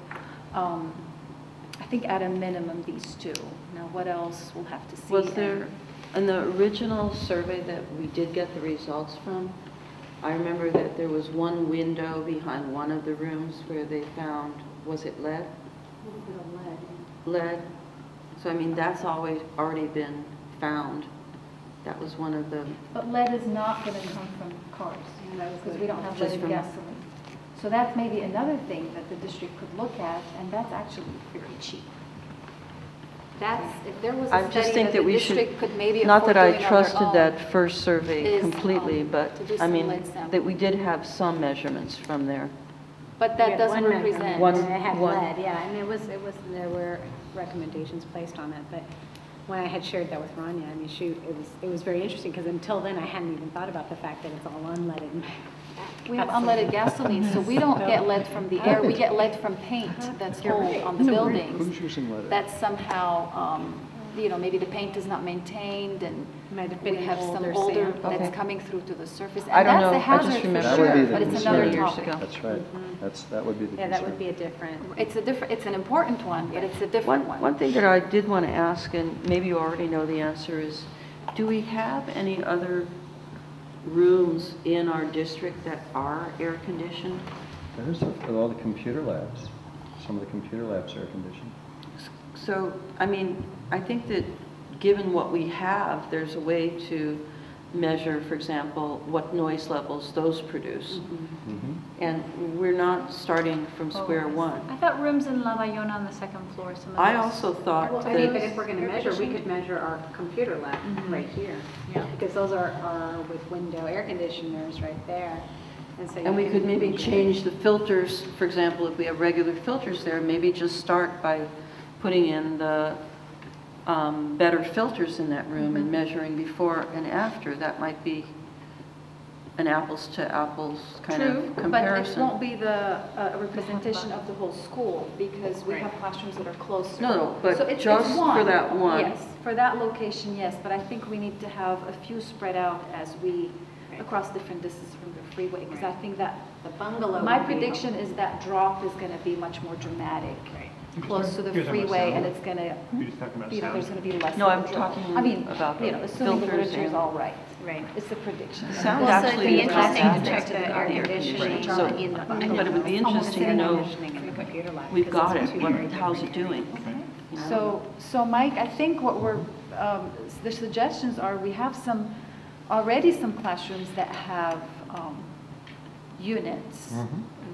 I think at a minimum these two. Now what else we'll have to see. Was there, in the original survey that we did get the results from, I remember that there was one window behind one of the rooms where they found, was it lead? A little bit of lead. Lead. So I mean, that's already been found. That was one of the. But lead is not going to come from cars, because we don't have lead in gasoline. So that's maybe another thing that the district could look at, and that's actually very cheap. If there was I a just study think that that the we should, district could maybe not afford that I doing on their trusted own, that first survey is, completely, but to do I some mean, lead sampling. that we did have some measurements from there. But that doesn't represent. One- It had one- lead, yeah, and there were recommendations placed on it, but when I had shared that with Rania, I mean, it was very interesting, because until then I hadn't even thought about the fact that it's all unleaded. We have unleaded gasoline, so we don't get lead from the air, we get lead from paint that's old on the buildings. Who's using lead? That's somehow, maybe the paint is not maintained, and we have some older Okay. that's coming through to the surface. I don't And know, that's a I just hazard for remember That would be sure, the but it's concern. another years topic. ago. That's right. That would be the Yeah, concern. that would be a different. It's an important one, but it's a different one. One thing that I did want to ask, and maybe you already know the answer, is do we have any other rooms in our district that are air conditioned? There's all the computer labs. Some of the computer labs are air conditioned. So, I mean, I think that given what we have, there's a way to measure, for example, what noise levels those produce. And we're not starting from square one. I thought rooms in La Bayona on the second floor, some of those. I also thought Well, I mean, but that, if we're going to measure, we could measure our computer lab right here. Yeah. Because those are with window air conditioners right there. And so and we you could can maybe measure. change the filters, for example, if we have regular filters there, maybe just start by putting in the better filters in that room and measuring before and after, that might be an apples to apples kind of comparison. But it won't be the representation of the whole school because we have classrooms that are closer. No, but So just for that one. Yes, for that location, yes, but I think we need to have a few spread out as we, across different distances from the freeway, because I think that The bungalow. my would be prediction is that drop is going to be much more dramatic, close to the freeway, and it's going to, You're just talking about there's sound. going to be less No, of a I'm drop. talking I mean, about the assuming the filters literature is and- all right. Right. It's a prediction. Sound Well, so actually it'd be is interesting not to bad. check the air conditioning So- in the bungalow. But it would be interesting to know, we've got it, how's it doing? You know? So Mike, I think what we're, the suggestions are, we have already some classrooms that have units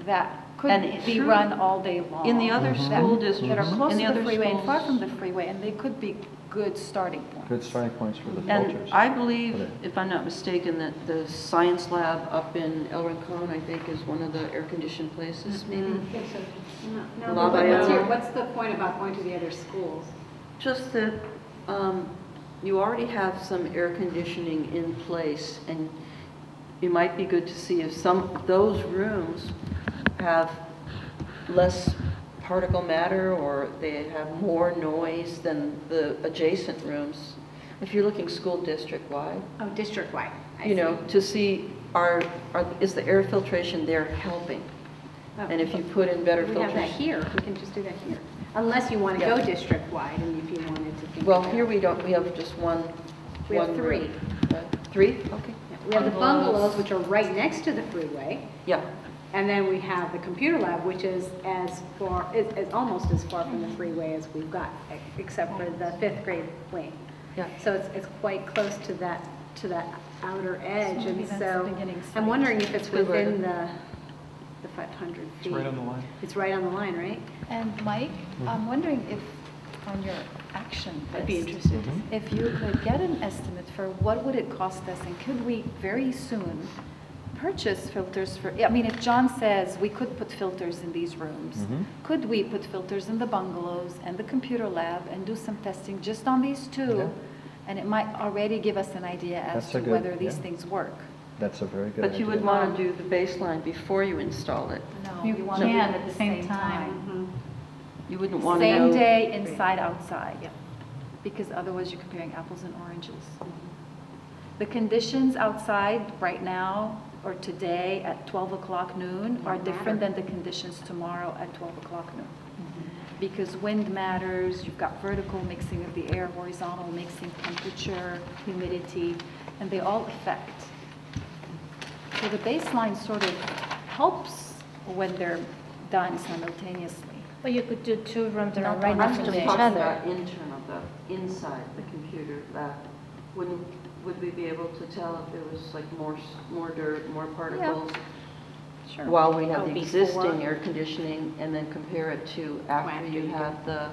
that could And be through- run all day long. In the other school That districts, are close in the to the other freeway and far schools. from the freeway, and they could be good starting points. Good starting points for the And filters. I believe, Okay. if I'm not mistaken, that the science lab up in El Rincon, I think, is one of the air-conditioned places, maybe? No, La but Bayona. what's the point about going to the other schools? Just that you already have some air conditioning in place, and it might be good to see if some of those rooms have less particle matter or they have more noise than the adjacent rooms. If you're looking school district-wide, Oh, district-wide. I you know, see. to see is the air filtration there helping? Oh. And if you put in better We have that filters. here, we can just do that here. Unless you want to Yeah. go district-wide and if you wanted to think. Well, about- here we don't, we have just one. We have one three. room. Three? Okay. We have the bungalows, which are right next to the freeway, Yeah. and then we have the computer lab, which is as far, is almost as far from the freeway as we've got, except for the fifth grade wing. Yeah. So it's quite close to that outer edge, maybe and that's so the beginning I'm site. wondering if it's Good within word. the 500 feet. It's right on the line. It's right on the line, right? And Mike, I'm wondering if on your action list. I'd be interested. If you could get an estimate for what would it cost us, and could we very soon purchase filters for, I mean, if John says we could put filters in these rooms, could we put filters in the bungalows and the computer lab and do some testing just on these two? Yeah. And it might already give us an idea as That's to a good- whether these yeah. things work. That's a very good idea. But you would want to do the baseline before you install it. No, You we want to do can it at the same time. You wouldn't want to know. Same day, inside, outside. Because otherwise you're comparing apples and oranges. The conditions outside right now or today at 12 o'clock noon are different than the conditions tomorrow at 12 o'clock noon. Because wind matters, you've got vertical mixing of the air, horizontal mixing, temperature, humidity, and they all affect. So the baseline sort of helps when they're done simultaneously. Well, you could do two rooms that are Not right on next the to day. each Talking other. about internal, the inside the computer lab. Would we be able to tell if there was like more dirt, more particles? Sure. While we have Oh, the before? existing air conditioning, and then compare it to after After you you have the Yeah,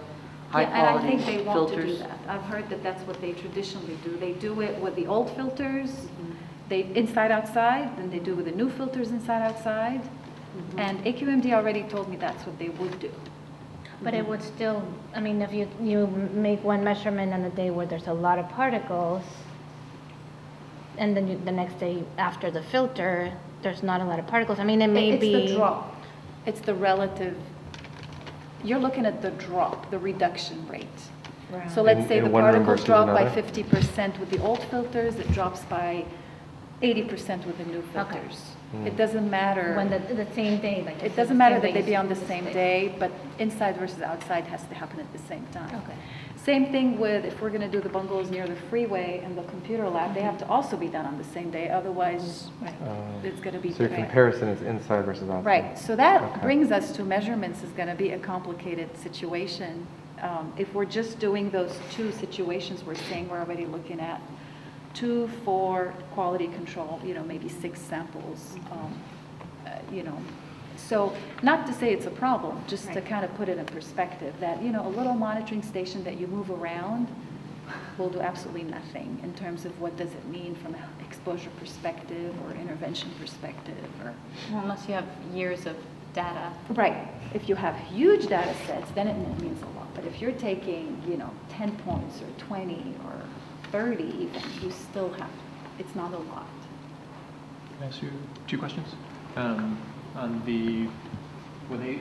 high-quality and I think they want to do filters? that. I've heard that that's what they traditionally do. They do it with the old filters, Mm-hmm. they inside outside, then they do with the new filters inside outside. Mm-hmm. And AQMD already told me that's what they would do. But it would still, I mean, if you make one measurement on a day where there's a lot of particles, and then the next day after the filter, there's not a lot of particles. I mean, it may be. It's the drop. It's the relative, you're looking at the drop, the reduction rate. Right. So let's say In the one room particles versus drop by another? 50% with the old filters, it drops by 80% with the new Okay. filters. It doesn't matter. When the same day, like. It doesn't matter that they be on the same day, but inside versus outside has to happen at the same time. Okay. Same thing with, if we're going to do the bungalows near the freeway and the computer lab, they have to also be done on the same day, otherwise it's going to be. So your comparison is inside versus outside. Right, so that Okay. brings us to measurements is going to be a complicated situation. If we're just doing those two situations, we're saying we're already looking at 2 for quality control, maybe 6 samples, So not to say it's a problem, just to kind of put it in perspective that, a little monitoring station that you move around will do absolutely nothing in terms of what does it mean from an exposure perspective or intervention perspective or. Unless you have years of data. Right. If you have huge data sets, then it means a lot. But if you're taking, 10 points or 20 or 30 even, you still have, it's not a lot. Can I ask you 2 questions? On the, When they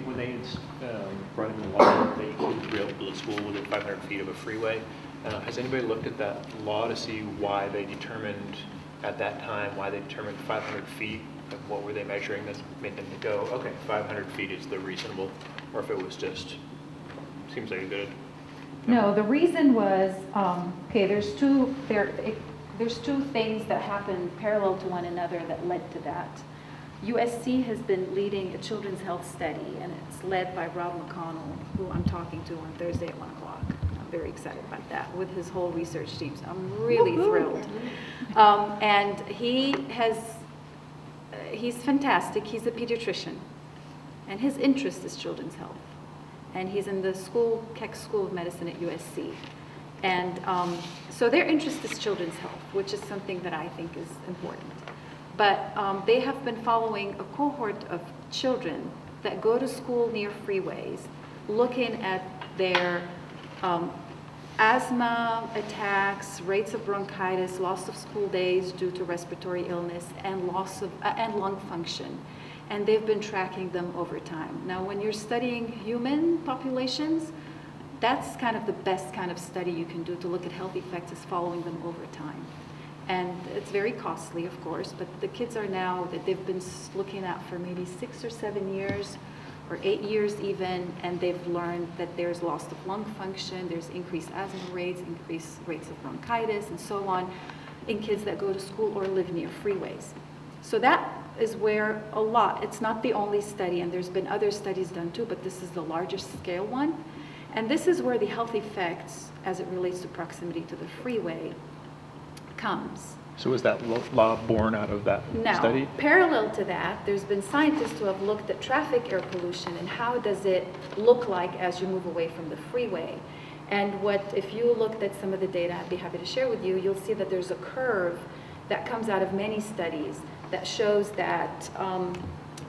brought in the law that you couldn't be able to build a school within 500 feet of a freeway, has anybody looked at that law to see why they determined at that time, why they determined 500 feet? Like what were they measuring that made them go, okay, 500 feet is the reasonable, or if it was just, seems like a good. No, the reason was, there's two things that happen parallel to one another that led to that. USC has been leading a children's health study, and it's led by Rob McConnell, who I'm talking to on Thursday at 1 o'clock. I'm very excited about that, with his whole research team, so I'm really thrilled. And he's fantastic. He's a pediatrician, and his interest is children's health. And he's in the Keck School of Medicine at USC. And so their interest is children's health, which is something that I think is important. But they have been following a cohort of children that go to school near freeways, looking at their asthma attacks, rates of bronchitis, loss of school days due to respiratory illness, and loss of and lung function. And they've been tracking them over time. Now, when you're studying human populations, that's kind of the best kind of study you can do to look at health effects, is following them over time. And it's very costly, of course, but the kids are now, that they've been looking at for maybe 6 or 7 years, or 8 years even, and they've learned that there's loss of lung function, there's increased asthma rates, increased rates of bronchitis, and so on, in kids that go to school or live near freeways. So that is where a lot, it's not the only study, and there's been other studies done too, but this is the largest scale one. And this is where the health effects, as it relates to proximity to the freeway, comes. so was that law born out of that study? Now, parallel to that, there's been scientists who have looked at traffic air pollution and how does it look like as you move away from the freeway. And if you looked at some of the data, I'd be happy to share with you, you'll see that there's a curve that comes out of many studies that shows that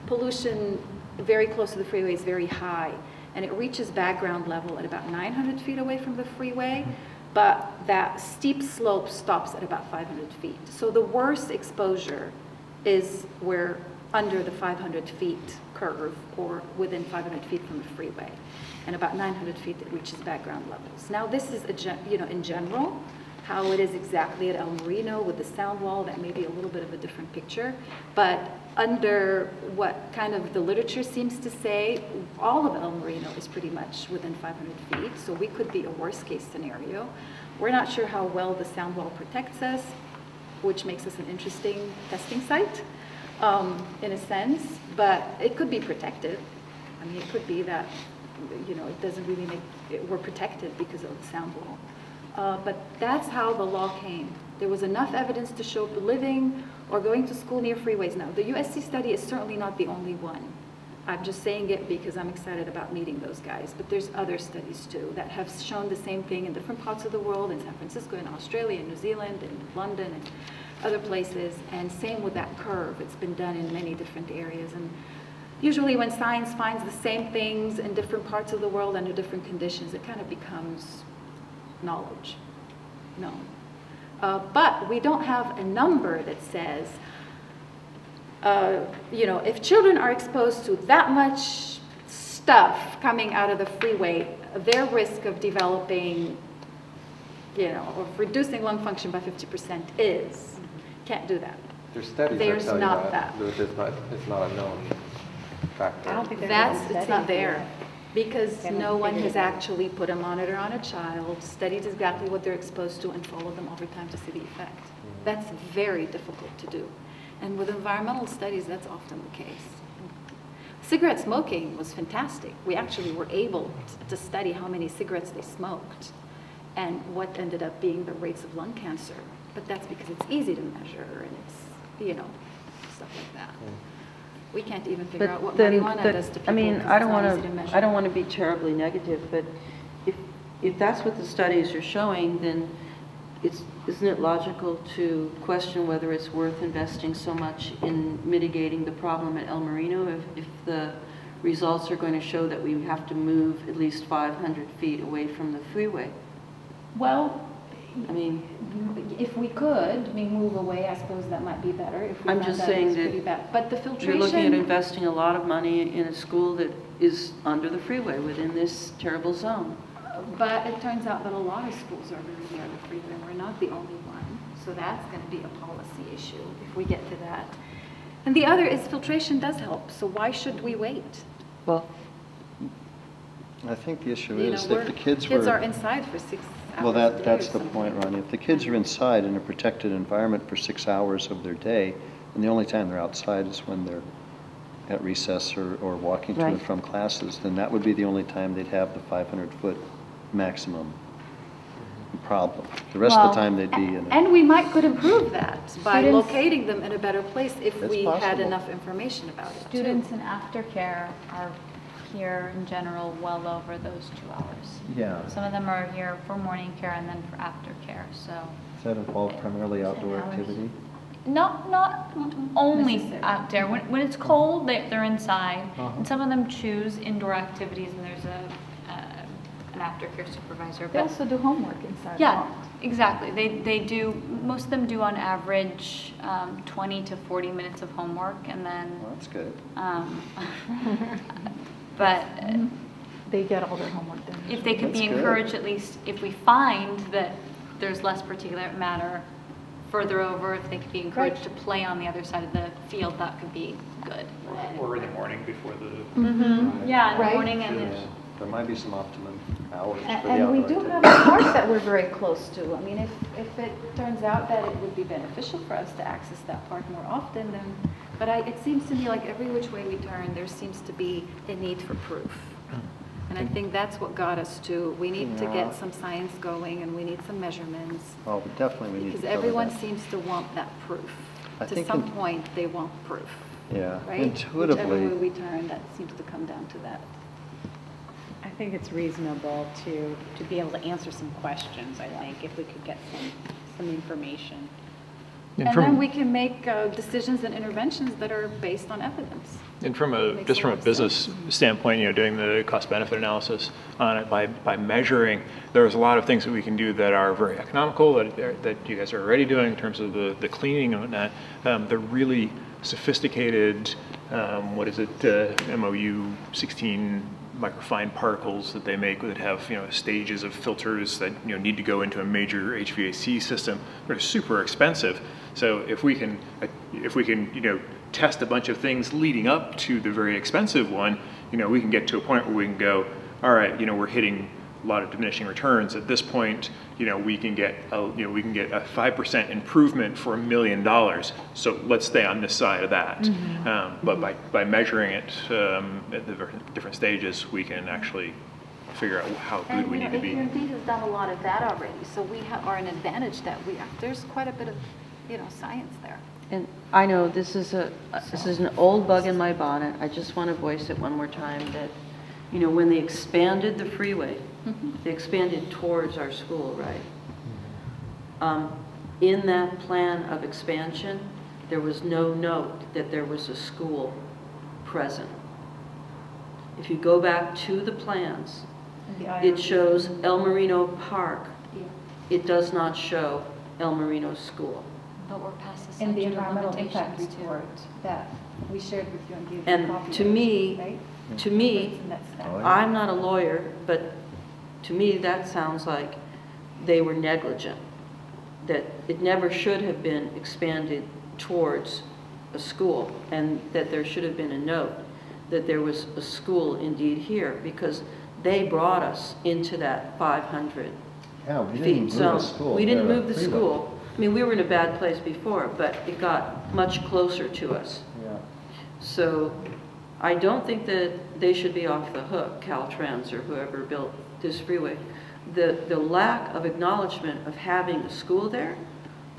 pollution very close to the freeway is very high, and it reaches background level at about 900 feet away from the freeway, but that steep slope stops at about 500 feet. So the worst exposure is where under the 500 feet curve, or within 500 feet from the freeway, and about 900 feet it reaches background levels. Now this is, in general, how it is exactly at El Marino with the sound wall, that may be a little bit of a different picture, but under what kind of the literature seems to say, all of El Marino is pretty much within 500 feet, so we could be a worst case scenario. We're not sure how well the sound wall protects us, which makes us an interesting testing site, in a sense, but it could be protected. I mean, it could be that, it doesn't really we're protected because of the sound wall. But that's how the law came. There was enough evidence to show living or going to school near freeways. Now, the USC study is certainly not the only one. I'm just saying it because I'm excited about meeting those guys. But there's other studies too that have shown the same thing in different parts of the world, in San Francisco, in Australia, in New Zealand, in London, and other places. And same with that curve. It's been done in many different areas. And usually when science finds the same things in different parts of the world under different conditions, it kind of becomes knowledge known. But we don't have a number that says, if children are exposed to that much stuff coming out of the freeway, their risk of developing, of reducing lung function by 50% is, can't do that. There's studies There's that tell not you that. It's not a known factor. I don't think It's not there. Because They haven't no one figured has it out. actually put a monitor on a child, studied exactly what they're exposed to, and followed them over time to see the effect. That's very difficult to do. And with environmental studies, that's often the case. Cigarette smoking was fantastic. We actually were able to study how many cigarettes they smoked and what ended up being the rates of lung cancer. But that's because it's easy to measure, and it's, stuff like that. We can't even figure out what marijuana does to people. I mean, because I it's don't not want easy to, measure. I don't want to be terribly negative, but if that's what the studies are showing, then isn't it logical to question whether it's worth investing so much in mitigating the problem at El Marino if the results are going to show that we have to move at least 500 feet away from the freeway. Well, I mean, if we could, move away, I suppose that might be better. If we I'm found just out saying it's that pretty bad. But the you're looking at filtration, investing a lot of money in a school that is under the freeway within this terrible zone. But it turns out that a lot of schools are really near the freeway, and we're not the only one. So that's going to be a policy issue if we get to that. And the other is filtration does help, so why should we wait? Well, I think the issue You know, is that the kids Kids were... are inside for 6 hours Well, a day that's or the something. point, Ronnie. If the kids are inside in a protected environment for 6 hours of their day, and the only time they're outside is when they're at recess or walking to and Right. from classes, then that would be the only time they'd have the 500-foot maximum problem. The rest of the time they'd be in a... And we could improve that by Students- locating them in a better place if It's we had possible. enough information about it. too. Students in aftercare are here in general well over those 2 hours. Yeah. Some of them are here for morning care and then for aftercare, so. Does that involve primarily outdoor activity? Not only Necessary. out there. When it's cold, they're inside. Uh-huh. And some of them choose indoor activities, and there's an aftercare supervisor. they But also do homework inside. yeah, exactly. They do, most of them do on average 20 to 40 minutes of homework, and then, Well, that's good. but They get all their homework done. if they could be That's good. encouraged, at least if we find that there's less particulate matter further over, if they could be encouraged to play on the other side of the field, that could be good. Or in the morning before the... Yeah, in the Right. morning and Yeah. There might be some optimum hours for the And we outdoor do have activity. a park that we're very close to. I mean, if it turns out that it would be beneficial for us to access that park more often, then, But it seems to me like every which way we turn, there seems to be a need for proof. And I think that's what got us to, we need to Yeah. get some science going and we need some measurements. Oh, definitely we need to Because cover everyone that. seems to want that proof. I To think some in- point, they want proof, Yeah, right? intuitively... Whichever way we turn, that seems to come down to that. I think it's reasonable to be able to answer some questions, I think, if we could get some information. And And then from, we can make decisions and interventions that are based on evidence. and from a, Makes just a from a lot of business standpoint, doing the cost benefit analysis on it by measuring, there's a lot of things that we can do that are very economical that you guys are already doing in terms of the cleaning and whatnot. The really sophisticated, what is it, MOU 16 microfine particles that they make that have stages of filters that need to go into a major HVAC system. They're super expensive. So if we can test a bunch of things leading up to the very expensive one, we can get to a point where we can go, all right, we're hitting a lot of diminishing returns. At this point, we can get a 5% improvement for $1 million. So let's stay on this side of that. But by measuring it at the different stages, we can actually figure out how good we need to be. AT&T has done a lot of that already, so we are an advantage that there's quite a bit of, science there. and I know this is an old bug in my bonnet. I just want to voice it one more time that, when they expanded the freeway, they expanded towards our school, right? In that plan of expansion, there was no note that there was a school present. If you go back to the plans, it shows El Marino Park. It does not show El Marino School. But we're past the In the statute of environmental impact limitations too. report that we shared with you and gave you a And copy to of, me, right? to me, And that's that. Oh, yeah. I'm not a lawyer, but to me, that sounds like they were negligent, that it never should have been expanded towards a school, and that there should have been a note that there was a school indeed here, because they brought us into that 500 Yeah, we didn't feet move the zone. school. We didn't to move the freeway. school. I mean, we were in a bad place before, but it got much closer to us. Yeah. So I don't think that they should be off the hook, Caltrans or whoever built this freeway. The lack of acknowledgement of having a school there,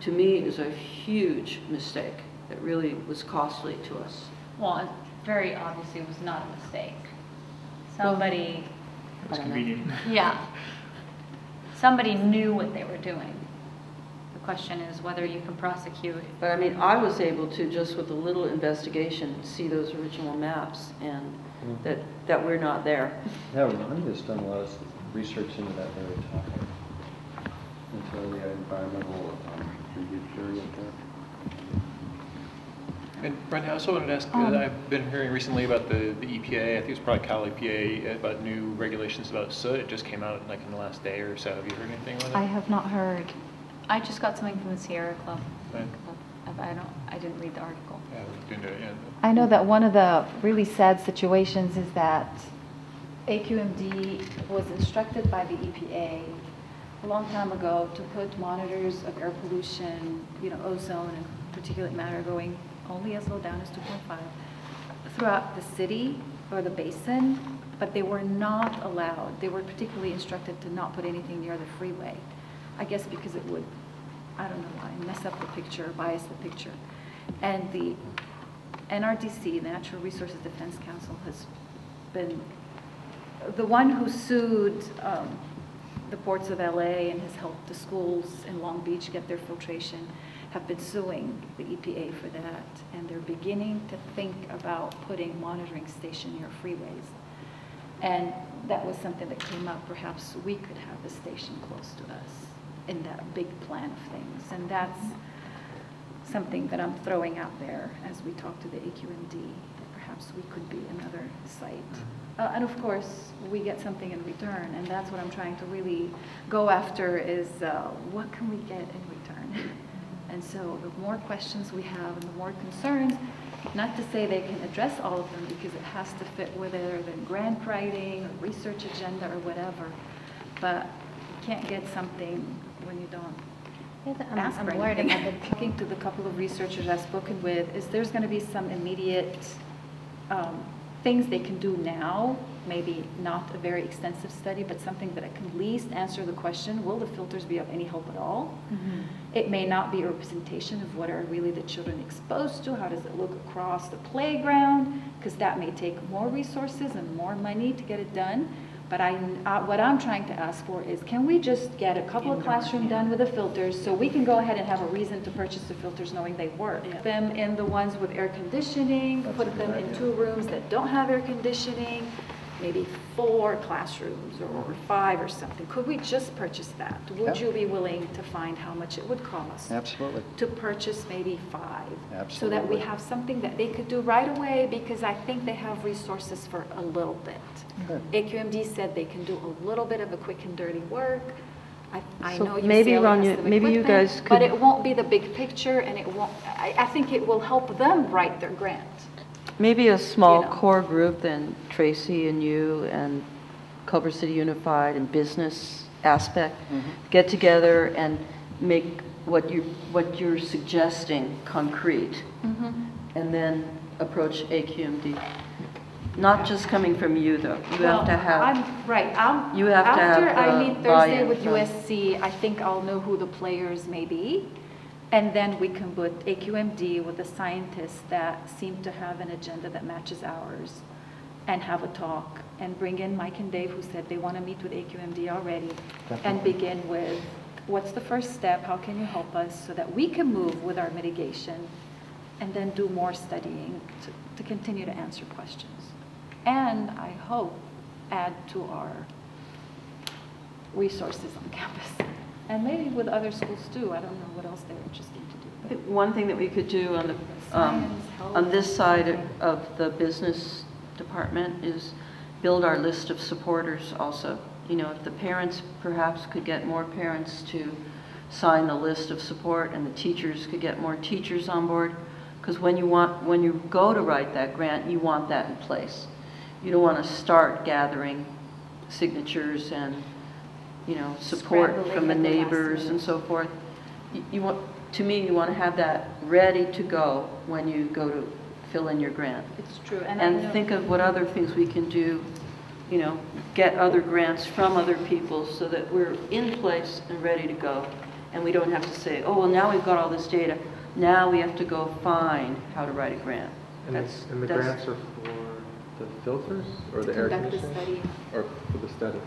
to me, is a huge mistake. It really was costly to us. Well, it very obviously was not a mistake. Somebody, It's convenient. yeah, somebody knew what they were doing. The question is whether you can prosecute. But I mean, I was able to, just with a little investigation, see those original maps and that we're not there. Yeah, Rhonda's done a lot of research into that very topic, into the environmental review period there. And Brenda, I also wanted to ask, I've been hearing recently about the EPA, I think it's probably Cal EPA, about new regulations about soot. It just came out like in the last day or so. Have you heard anything about it? I have not heard. I just got something from the Sierra Club. Right. I didn't read the article. Yeah, I looked into it, yeah. I know that one of the really sad situations is that AQMD was instructed by the EPA a long time ago to put monitors of air pollution, ozone and particulate matter going only as low down as 2.5 throughout the city or the basin, but they were not allowed. They were particularly instructed to not put anything near the freeway. I guess because it would, I don't know why, mess up the picture, bias the picture. And the NRDC, the Natural Resources Defense Council, has been the one who sued the ports of LA and has helped the schools in Long Beach get their filtration, have been suing the EPA for that. And they're beginning to think about putting monitoring station near freeways. And that was something that came up. Perhaps we could have a station close to us in that big plan of things. And that's something that I'm throwing out there as we talk to the AQMD, that perhaps we could be another site. And of course, we get something in return, and that's what I'm trying to really go after is what can we get in return? And so the more questions we have and the more concerns, not to say they can address all of them because it has to fit whether the grant writing or research agenda or whatever, but you can't get something when you don't ask for anything. I've been talking to the couple of researchers I've spoken with, is there's going to be some immediate things they can do now, maybe not a very extensive study, but something that can at least answer the question, will the filters be of any help at all? Mm-hmm. It may not be a representation of what are really the children exposed to, how does it look across the playground, because that may take more resources and more money to get it done. But what I'm trying to ask for is, can we just get a couple of classrooms done with the filters so we can go ahead and have a reason to purchase the filters knowing they work? Yeah. Them in the ones with air conditioning, put them in 2 rooms that don't have air conditioning, maybe 4 classrooms or 5 or something. Could we just purchase that? Would you be willing to find how much it would cost? Absolutely. To purchase maybe 5. Absolutely. So that we have something that they could do right away, because I think they have resources for a little bit. Good. AQMD said they can do a little bit of a quick and dirty work. I So know maybe, UCLA has Rania, some maybe you equipment, guys could. but it won't be the big picture, and it won't. I think it will help them write their grant. Maybe a small You know. core group, then Tracy and you and Culver City Unified and business aspect, get together and make what you're suggesting concrete, and then approach AQMD. Not just coming from you, though. You have to have. You have to have After I meet Thursday buy-in with from- USC, I think I'll know who the players may be. And then we can put AQMD with the scientists that seem to have an agenda that matches ours and have a talk and bring in Mike and Dave, who said they want to meet with AQMD already, and begin with what's the first step, how can you help us so that we can move with our mitigation, and then do more studying to continue to answer questions. And I hope add to our resources on campus. And maybe with other schools too. I don't know what else they're interested to do. I think one thing that we could do on the Science, health, on this side of the business department is build our list of supporters also. You know, if the parents perhaps could get more parents to sign the list of support, and the teachers could get more teachers on board, because when you go to write that grant, you want that in place. You don't want to start gathering signatures and, you know, support from the neighbors and so forth. You want, to me, you want to have that ready to go when you go to fill in your grant. It's true. And think of what other things we can do, you know, get other grants from other people so that we're in place and ready to go. And we don't have to say, oh, well, now we've got all this data. Now we have to go find how to write a grant. And the grants are for the filters or the air conditioning? Study. Or for the study?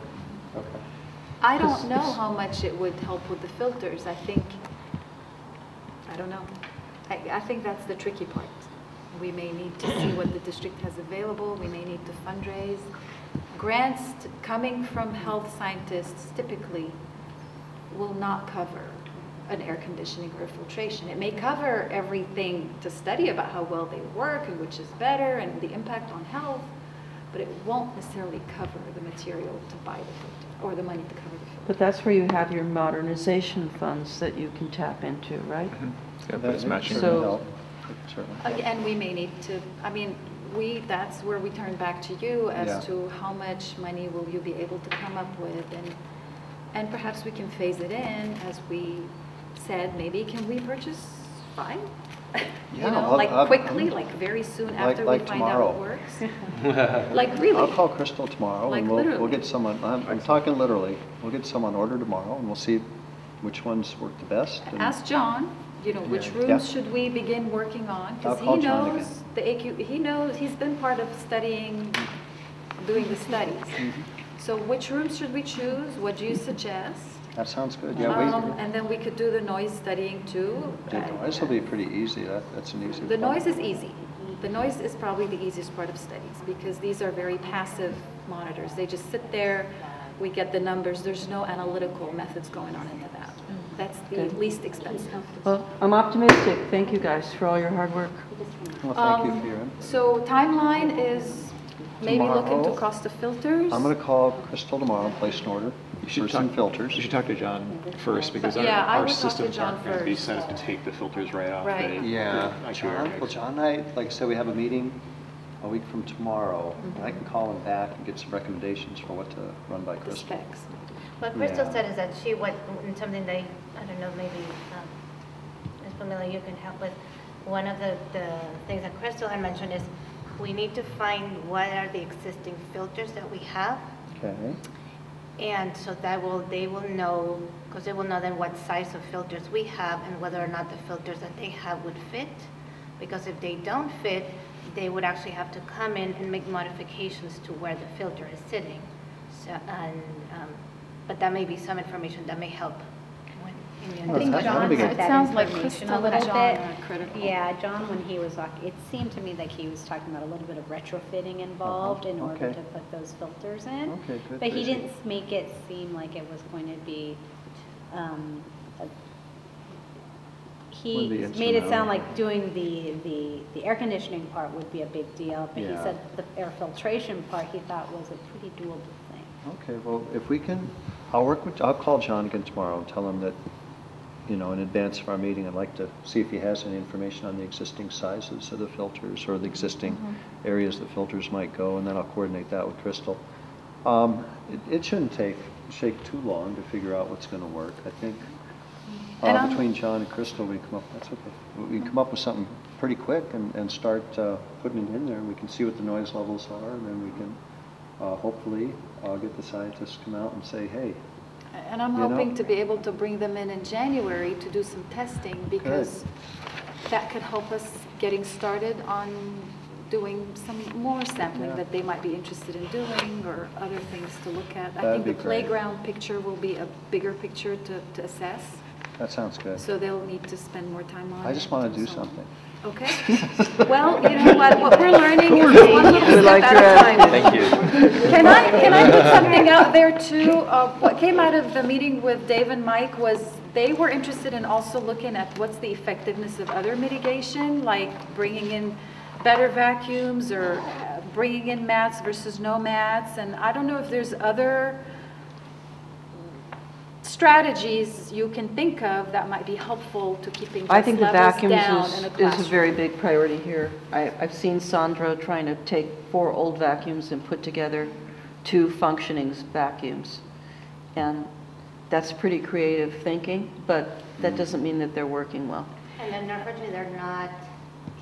Okay. I don't know how much it would help with the filters. I think don't know. I think that's the tricky part. We may need to see what the district has available. We may need to fundraise. Grants coming from health scientists typically will not cover an air conditioning or filtration. It may cover everything to study about how well they work and which is better and the impact on health, but it won't necessarily cover the material to buy the filter or the money to cover the filter. But that's where you have your modernization funds that you can tap into, right? Yeah, but it's matching. So- And we may need to, I mean, that's where we turn back to you as to how much money will you be able to come up with, and perhaps we can phase it in, as we said, maybe can we purchase 5? You Yeah, know, like quickly, like very soon after we find out what works? Like really? I'll call Crystal tomorrow, Like and we'll literally. get someone, I'm talking literally, we'll get someone ordered tomorrow, and we'll see which ones work the best. and- Ask John, you know, which Yeah. rooms should we begin working on? I'll Because call he John knows again. the AQ, he knows, he's been part of studying, doing the studies. Mm-hmm. So which rooms should we choose? What do you suggest? That sounds good, yeah. And then we could do the noise studying too. The noise will be pretty easy, that's an easy. The one. noise is easy. The noise is probably the easiest part of studies because these are very passive monitors. They just sit there, we get the numbers, there's no analytical methods going on into that. That's the Good. least expensive. Well, I'm optimistic. Thank you guys for all your hard work. Well, thank you for your input. So timeline is maybe look into Tomorrow. cost of filters. I'm gonna call Crystal tomorrow and place an order for some filters. You should talk to John first, because Yeah, I our would talk to systems John aren't going to be first. set up to take the filters right off. Right. Yeah, Like John, well, John and I, like I said, we have a meeting a week from tomorrow. Mm-hmm. I can call him back and get some recommendations for what to run by The Crystal. specs. What Crystal Yeah. said is that she went, in something that, I don't know, maybe, Ms. Pamela, you can help with. One of the things that Crystal had mentioned is we need to find what are the existing filters that we have. Okay, And so they will know, because they will know then what size of filters we have and whether or not the filters that they have would fit. Because if they don't fit, they would actually have to come in and make modifications to where the filter is sitting. So, but that may be some information that may help when in I think that's John gonna be had good. that It sounds like information Crystal a little and John bit. are critical. Yeah, John, when he was talking, it seemed to me like he was talking about a little bit of retrofitting involved in order Okay. to put those filters in. Okay, good, But he Tracy. didn't make it seem like it was going to be, he Wouldn't be made it sound insurmountable. like doing the air conditioning part would be a big deal. But he Yeah. said the air filtration part he thought was a pretty doable thing. okay, well, if we can, I'll call John again tomorrow and tell him that, you know, in advance of our meeting, I'd like to see if he has any information on the existing sizes of the filters or the existing areas that filters might go, and then I'll coordinate that with Crystal. It shouldn't take too long to figure out what's going to work. I think And between John and Crystal, we can come up with something pretty quick and start putting it in there. We can see what the noise levels are, and then we can hopefully get the scientists to come out and say, hey, And I'm You know? hoping to be able to bring them in January to do some testing because that could help us getting started on doing some more sampling Yeah. that they might be interested in doing or other things to look at. I That'd think the be great. playground picture will be a bigger picture to assess, that sounds good. so they'll need to spend more time on it. I just want and to do so on. something. Okay. Well, you know what we're learning is one little We step like at your a time. Thank you. Can I put something out there too? What came out of the meeting with Dave and Mike was they were interested in also looking at what's the effectiveness of other mitigation, like bringing in better vacuums or bringing in mats versus no mats. And I don't know if there's other strategies you can think of that might be helpful to keeping I dust think the levels down in a vacuums is a classroom. very big priority here. I've seen Sandra trying to take 4 old vacuums and put together 2 functioning vacuums. And that's pretty creative thinking, but that doesn't mean that they're working well. And then unfortunately, they're not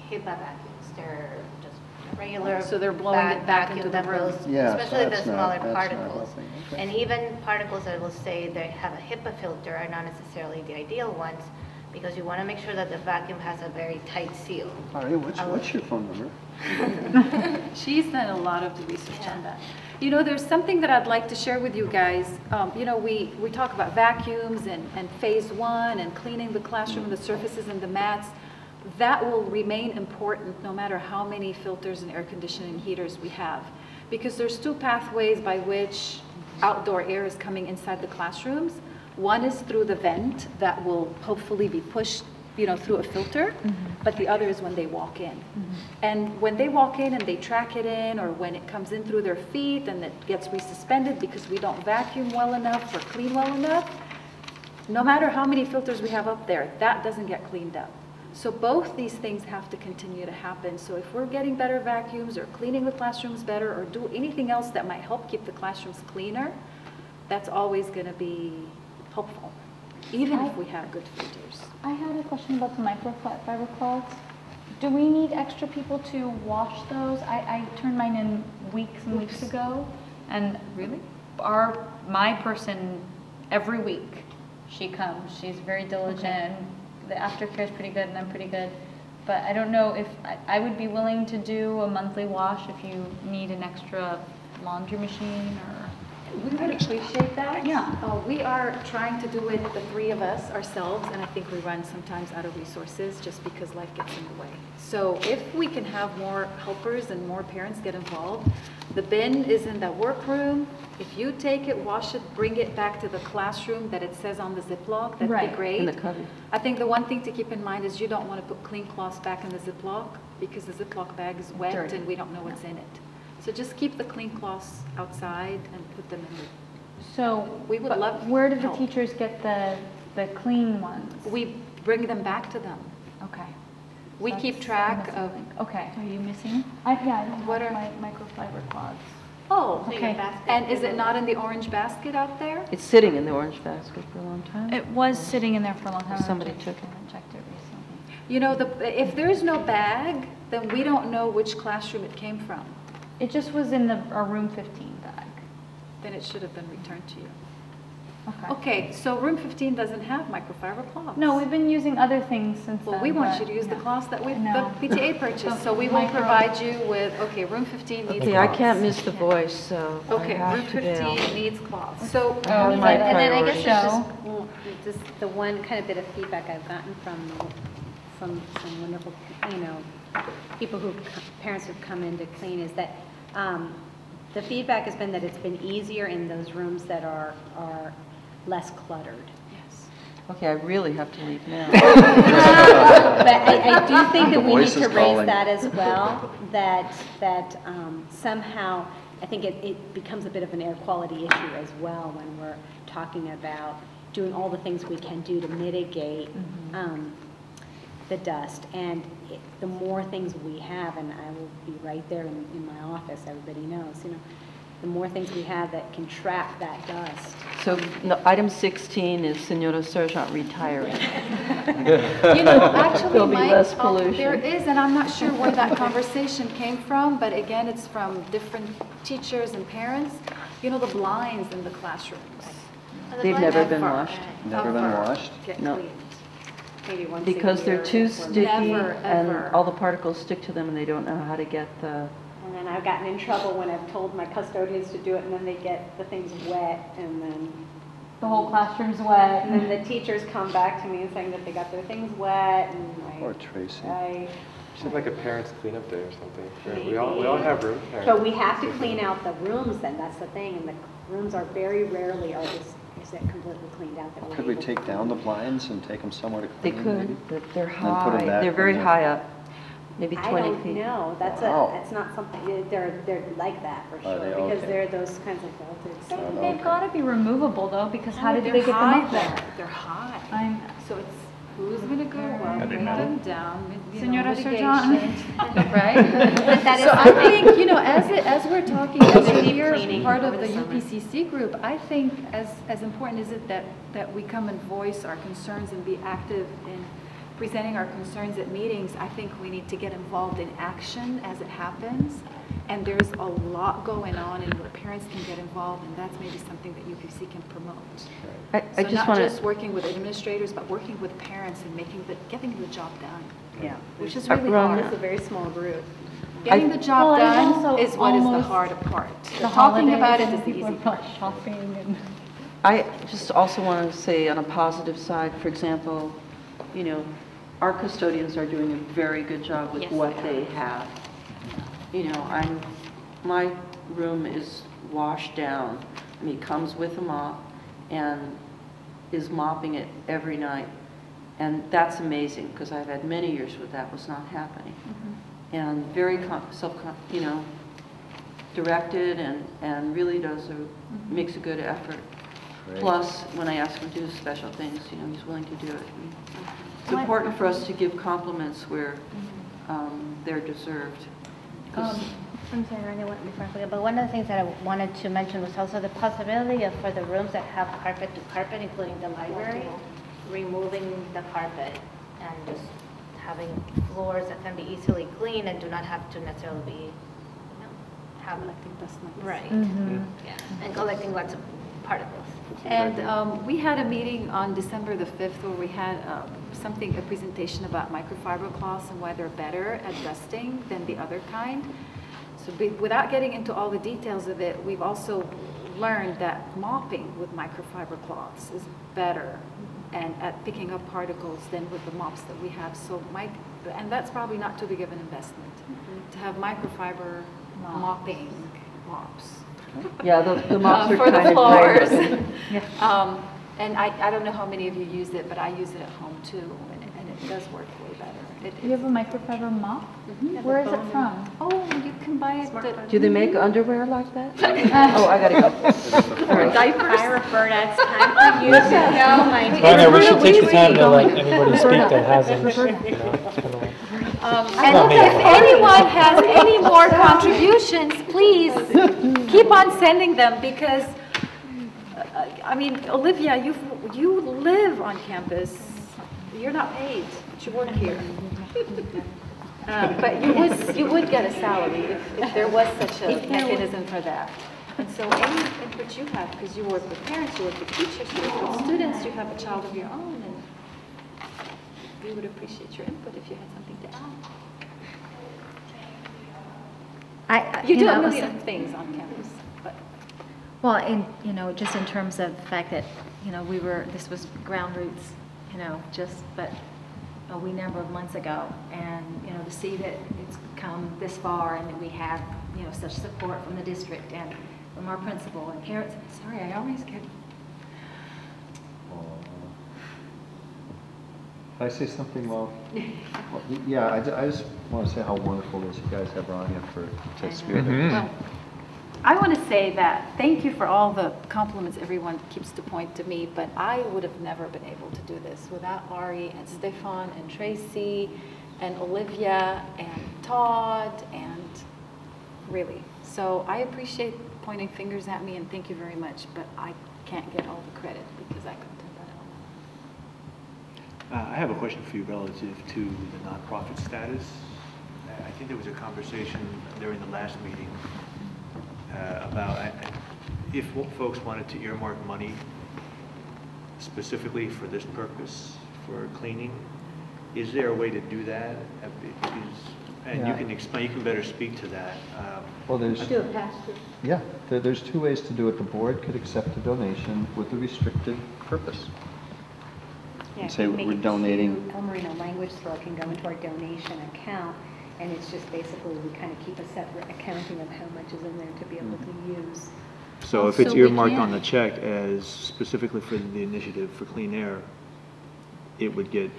HIPAA vacuums. They're just regular. So they're blowing it back vacuum into the that room. blows- Yeah, so Especially the that's not- smaller that's not particles. helping. Okay. And even particles that will say they have a HIPAA filter are not necessarily the ideal ones because you want to make sure that the vacuum has a very tight seal. All right, what's your phone number? She's done a lot of the research on that. You know, there's something that I'd like to share with you guys. You know, we talk about vacuums and phase one and cleaning the classroom and the surfaces and the mats. That will remain important no matter how many filters and air conditioning heaters we have. Because there's two pathways by which outdoor air is coming inside the classrooms. One is through the vent that will hopefully be pushed, you know, through a filter, but the other is when they walk in. And when they walk in and they track it in, or when it comes in through their feet and it gets resuspended because we don't vacuum well enough or clean well enough, no matter how many filters we have up there, that doesn't get cleaned up. So both these things have to continue to happen. So if we're getting better vacuums or cleaning the classrooms better or do anything else that might help keep the classrooms cleaner, that's always going to be helpful, even if we have good filters. I had a question about the microfiber cloths. Do we need extra people to wash those? I turned mine in weeks and weeks ago. And Really? my person, every week, she comes. She's very diligent. The aftercare is pretty good and I'm pretty good. But I don't know if, I would be willing to do a monthly wash if you need an extra laundry machine or. We would appreciate that. Yeah. We are trying to do it, the three of us, ourselves, and I think we run sometimes out of resources just because life gets in the way. So if we can have more helpers and more parents get involved, the bin is in the workroom. If you take it, wash it, bring it back to the classroom that it says on the Ziploc, that'd be great. In the cubby. I think the one thing to keep in mind is you don't want to put clean cloths back in the Ziploc because the Ziploc bag is wet Dirty. and we don't know what's in it. So just keep the clean cloths outside and put them in the, So we would love where do the help. teachers get the clean ones? We bring them back to them. Okay. We That's keep track the of, missing link. Okay. Are you missing? Yeah, I don't What have are- my microfiber cloths. oh, Okay. and is it not in the orange basket out there? It's sitting in the orange basket for a long time. It was sitting in there for a long time. Somebody I took it. haven't checked it recently. You know, if there's no bag, then we don't know which classroom it came from. It just was in our room 15 bag. Then it should have been returned to you. Okay. Okay, so room 15 doesn't have microfiber cloths. No, we've been using other things since Well, then. we want but- you to use the yeah. cloths that I the know. PTA purchased, so we will Micro- provide you with, okay, room 15 needs cloths. Okay, I can't miss the voice, so I Okay, room have to bail. 15 needs cloths. So, have And my then I guess priorities. it's just the one kind of bit of feedback I've gotten from some wonderful, you know, people parents who've come in to clean is that the feedback has been that it's been easier in those rooms that are less cluttered. yes. Okay, I really have to leave now. But I do think that we need voice to is raise calling. that as well, that somehow, I think it becomes a bit of an air quality issue as well when we're talking about doing all the things we can do to mitigate the dust. And the more things we have, and I will be right there in my office, everybody knows, you know, the more things we have that can trap that dust. So no, item 16 is Senora Sergeant retiring. You know, actually, There'll be Mike, less there pollution. is, and I'm not sure where that conversation came from, but again, it's from different teachers and parents. You know, the blinds in the classrooms. They've never been washed. Never been washed? Get No. cleaned. Maybe once a Because they're year too or- sticky Never, and ever. all the particles stick to them and they don't know how to get the, And then I've gotten in trouble when I've told my custodians to do it, and then they get the things wet, and then The whole classroom's wet. and then the teachers come back to me and saying that they got their things wet, and Poor Tracy. Should have like a parents cleanup day or something. We all have room parents. But we have to clean out the rooms then, that's the thing, and the rooms are very rarely is it completely cleaned out that we're Could we able to take down the clean. blinds and take them somewhere to they clean? maybe? could, but they're Then put 'em high. back They're very when high up, maybe I 20 don't feet. know, that's Wow. that's not something, they're like that for Are sure, they? because Okay. they're those kinds of filters. They've got to be removable though, because how did They're they get them high up there? They're high. I'm, So it's who's going to go up, Are they bring metal? them down, you know, Senora mitigation. Sergeant. Right? But that is So I something- think, you know, as we're talking, as Deep we're cleaning part of over the the summer. UPCC group, I think as important is it that we come and voice our concerns and be active in presenting our concerns at meetings. I think we need to get involved in action as it happens. And there's a lot going on and where parents can get involved, and that's maybe something that UPC can promote. I So just not want just to, working with administrators, but working with parents and getting the job done. Yeah. Which is Uh, really Ron- hard. It's a very small group. Getting the job Well, and done also is what is the almost hard part. The Talking about holidays it is and the people easy are part. shopping and. I just also want to say on a positive side, for example, you know, our custodians are doing a very good job with Yes, what they they have. You know, my room is washed down. I mean, it comes with a mop and is mopping it every night. And that's amazing because I've had many years where that was not happening. And very you know, directed and really makes a good effort. Great. Plus, when I ask him to do special things, you know, he's willing to do it. It's important for us to give compliments where they're deserved. 'Cause I'm sorry, I went before I forget, but one of the things that I wanted to mention was also the possibility of, for the rooms that have carpet to carpet, including the library, removing the carpet and just having floors that can be easily cleaned and do not have to necessarily be, you know, have Collecting dust mites. right, yeah, and collecting lots of particles. And we had a meeting on December the 5th where we had a presentation about microfiber cloths and why they're better at dusting than the other kind. So without getting into all the details of it, we've also learned that mopping with microfiber cloths is better and at picking up particles than with the mops that we have. So and that's probably not too big of an investment to have microfiber mopping mops. yeah, the mops are For the kind of floors. gray. And I don't know how many of you use it, but I use it at home too, and it does work way better. You have a microfiber mop? Where is it from? Oh, you can buy it. Do they make underwear like that? Oh, I gotta go. All right. I refer to it's time for you to know my Vanya, we should take the time to let anybody speak that hasn't, you know, it's kind of like. And if anyone has any more contributions, please keep on sending them because, I mean, Olivia, you live on campus. You're not paid, but you work here. But you would get a salary if there was such a mechanism for that. And so any input you have, because you work with parents, you work with teachers, you work with students, you have a child of your own, and we would appreciate your input if you had something to add. You do a million things on campus, but. Well, just in terms of the fact that, this was ground roots, but a wee number of months ago. And, to see that it's come this far and that we have, such support from the district and from our principal and parents. Sorry, I always get. Can I say something, Well, yeah, I just want to say how wonderful it is you guys have Rania to spearhead. Well, I want to say that thank you for all the compliments everyone keeps to point to me, but I would have never been able to do this without Ari and Stefan and Tracy and Olivia and Todd and really. So I appreciate pointing fingers at me and thank you very much, but I can't get all the credit because I couldn't have done it all. I have a question for you relative to the nonprofit status. I think there was a conversation during the last meeting about if folks wanted to earmark money specifically for this purpose, for cleaning, is there a way to do that? And you can explain, you can better speak to that. Well, there's two ways to do it. The board could accept a donation with a restricted purpose. Yeah, And say make we're it donating. to El Marino Language School, it can go into our donation account, and it's just basically, we kind of keep a separate accounting of how much is in there to be able to use. So if it's earmarked on the check as specifically for the initiative for clean air, it would get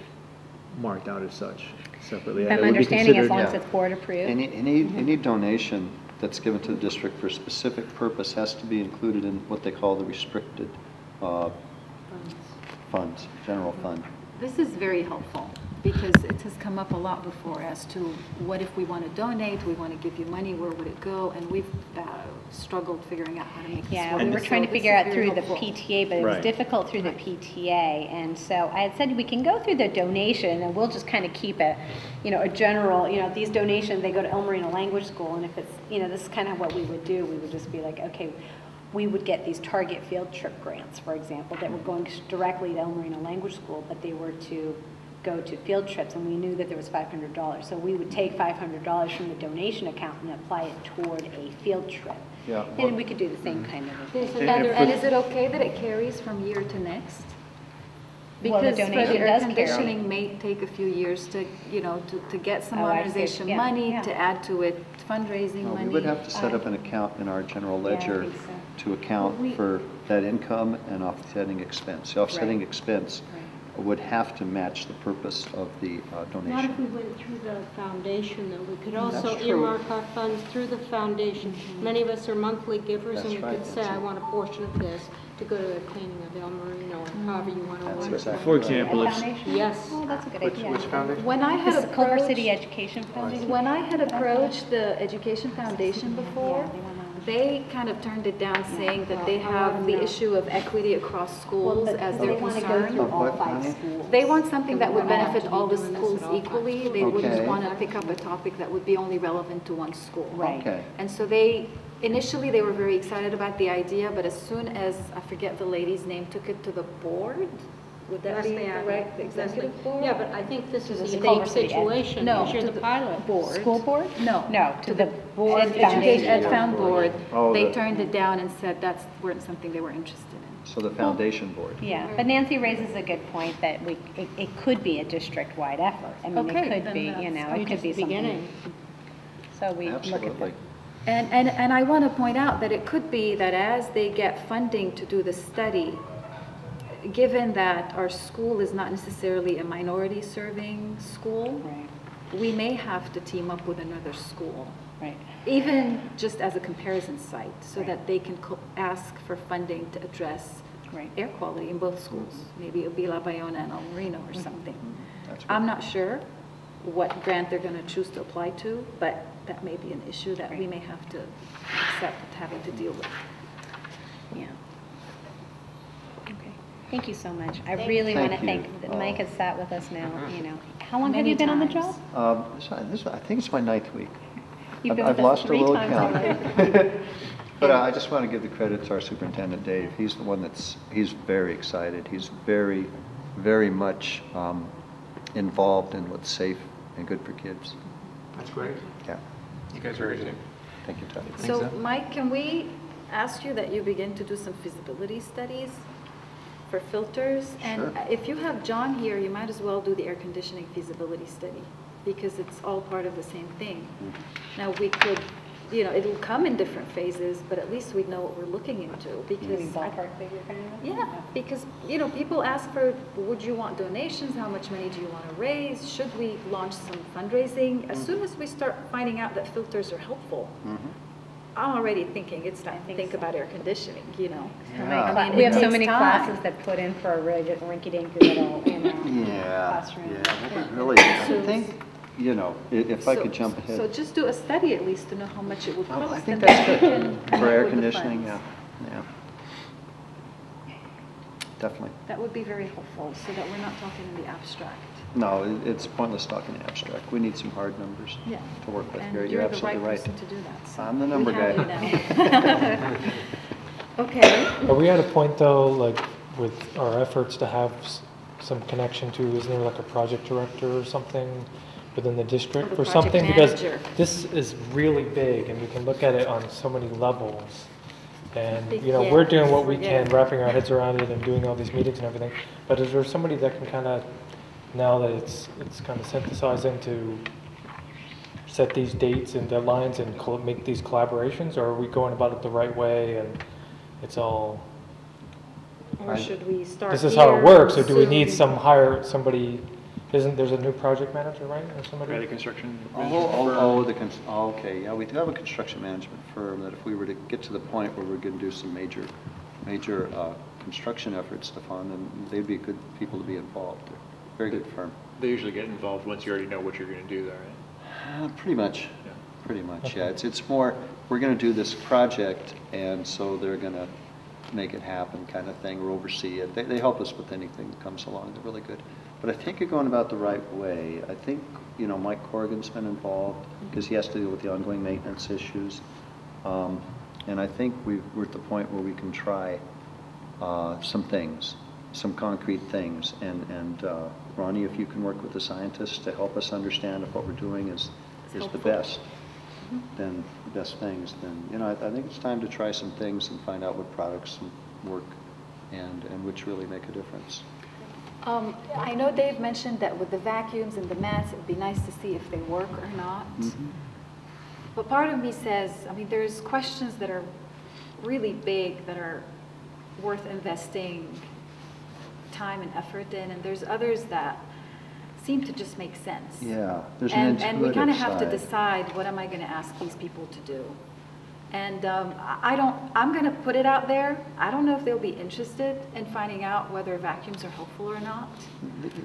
marked out as such separately. If I'm understanding, as long as it's board approved. Any donation that's given to the district for a specific purpose has to be included in what they call the restricted funds, general fund. This is very helpful because it has come up a lot before as to what if we want to donate, we want to give you money, where would it go? And we've struggled figuring out how to make this work. Yeah, we were trying to figure out through the helpful. PTA, but it was difficult through the PTA. And so I had said we can go through the donation and we'll just kind of keep a general, these donations, they go to El Marino Language School. And if it's, this is kind of what we would do. We would just be like, okay, we would get these target field trip grants, for example, that were going directly to El Marino Language School, but they were to go to field trips, and we knew that there was $500. So we would take $500 from the donation account and apply it toward a field trip. Yeah. And we could do the same kind of a thing. And is it okay that it carries from year to next? Well, the Because for donation the air does carry. conditioning may take a few years to, you know, to get some Oh, I see. modernization Yeah, money, yeah. to add to it fundraising No, money. we would have to set up an account in our general Yeah, I ledger think so. to account for that income and offsetting expense. The offsetting Right. expense would have to match the purpose of the Not if donation. we went through the foundation, though. We could That's also true. earmark our funds through the foundation. Many of us are monthly givers, That's and we right, could say, that's I it. want a portion of this to go to the cleaning of El Marino, or however you want to That's word it. exactly For right. example, if, Foundation? Yes. Oh, that's a good Which idea. foundation? When I had This is Culver City approached, Education Foundation. when I had approached the Education Foundation before, Yeah, they want to- they kind of turned it down, saying that they have the issue of equity across Well, schools but as they their want to go concern. through Of all what, 5 honey? schools. They want something that would And we have benefit to all the be doing this schools at all equally. times. They wouldn't Okay. want to pick up a topic that would be only relevant to one school. Right. Okay. And so initially they were very excited about the idea, but as soon as, I forget the lady's name, took it to the board, would that be Leslie the Adler. right, the executive board? Yeah, but I think this is a the unique Culver City Ed. situation, No, because you're to the the pilot. board. School board? No. No, to the board Education foundation. Ed Found Board, Oh, they the- turned it down and said that's weren't something they were interested in. So the foundation board. Yeah, but Nancy raises a good point that it could be a district-wide effort. I mean, Okay, it could then be, that's you know, You're it could just be something. beginning. So we look at Absolutely. that. And I want to point out that it could be that as they get funding to do the study, given that our school is not necessarily a minority serving school, Right, we may have to team up with another school, right. even just as a comparison site, so Right. that they can ask for funding to address Right. air quality in both schools. Maybe it'll be La Bayona and El Marino or something. That's good. I'm not sure what grant they're going to choose to apply to, but that may be an issue that we Right. may have to accept having to deal with. Yeah. Okay. Thank you so much. I really want to Thank thank, you. that Mike has sat with us now, you know. How long have Many you been on the times. job? I think it's my 9th week. You've been I've with us lost a 3 little times count. already. But I just want to give the credit to our superintendent, Dave. He's the one he's very excited. He's very, very much involved in what's safe and good for kids. That's great. Yeah. You guys are great. Thank you, Todd. So, Mike, can we ask you that you begin to do some feasibility studies for filters? And Sure. if you have John here, you might as well do the air conditioning feasibility study, because it's all part of the same thing. Now, we could, you know, it'll come in different phases, but at least we know what we're looking into, because Ballpark figure kind of? yeah, because, you know, people ask for, would you want donations? How much money do you want to raise? Should we launch some fundraising? As soon as we start finding out that filters are helpful, I'm already thinking it's time to think about air conditioning, you know? Yeah. I mean, We it have so takes many time. classes that put in for a rinky-dink little, you know, Yeah, classroom. yeah. Really, I think, you know, if I could jump So ahead. just do a study at least to know how much it would cost. I think and then that's we good. can come For up air with the conditioning, funds. yeah. Definitely. That would be very helpful, so that we're not talking in the abstract. No, it's pointless talking abstract. We need some hard numbers Yeah. to work with And here. You're you're the absolutely right right. person to do that. So I'm the we number have guy. you now. Okay. Are we at a point though, like with our efforts to have some connection to, isn't there like a project director or something within the district Or the or project something? Because manager. this is really big and we can look at it on so many levels. And, think, you know, yeah, we're doing what we yeah. can, wrapping our heads around it and doing all these meetings and everything. But is there somebody that can kind of, now that it's kind of synthesizing to set these dates and deadlines and make these collaborations? Or are we going about it the right way and it's all, Or should we start this is how it works, or do we soon? need somebody, there's a new project manager, right, or somebody? Right, the construction. Okay, yeah, we do have a construction management firm that if we were to get to the point where we're going to do some major construction efforts to fund, then they'd be good people to be involved. They're a very good firm. They usually get involved once you already know what you're going to do there, right? Pretty much, pretty much, yeah. It's more, we're going to do this project, and so they're going to make it happen kind of thing, or oversee it. They help us with anything that comes along. They're really good. But I think you're going about the right way. I think, you know, Mike Corrigan's been involved because he has to deal with the ongoing maintenance issues. And I think we're at the point where we can try some things, some concrete things, and Ronnie, if you can work with the scientists to help us understand if what we're doing is the best, then the best things, then, I think it's time to try some things and find out what products work and which really make a difference. I know Dave mentioned that with the vacuums and the mats, it would be nice to see if they work or not. But part of me says, there's questions that are really big that are worth investing time and effort in, and there's others that seem to just make sense. Yeah, there's an intuitive and we kind of have to side. decide, what am I going to ask these people to do? And I'm going to put it out there. I don't know if they'll be interested in finding out whether vacuums are helpful or not.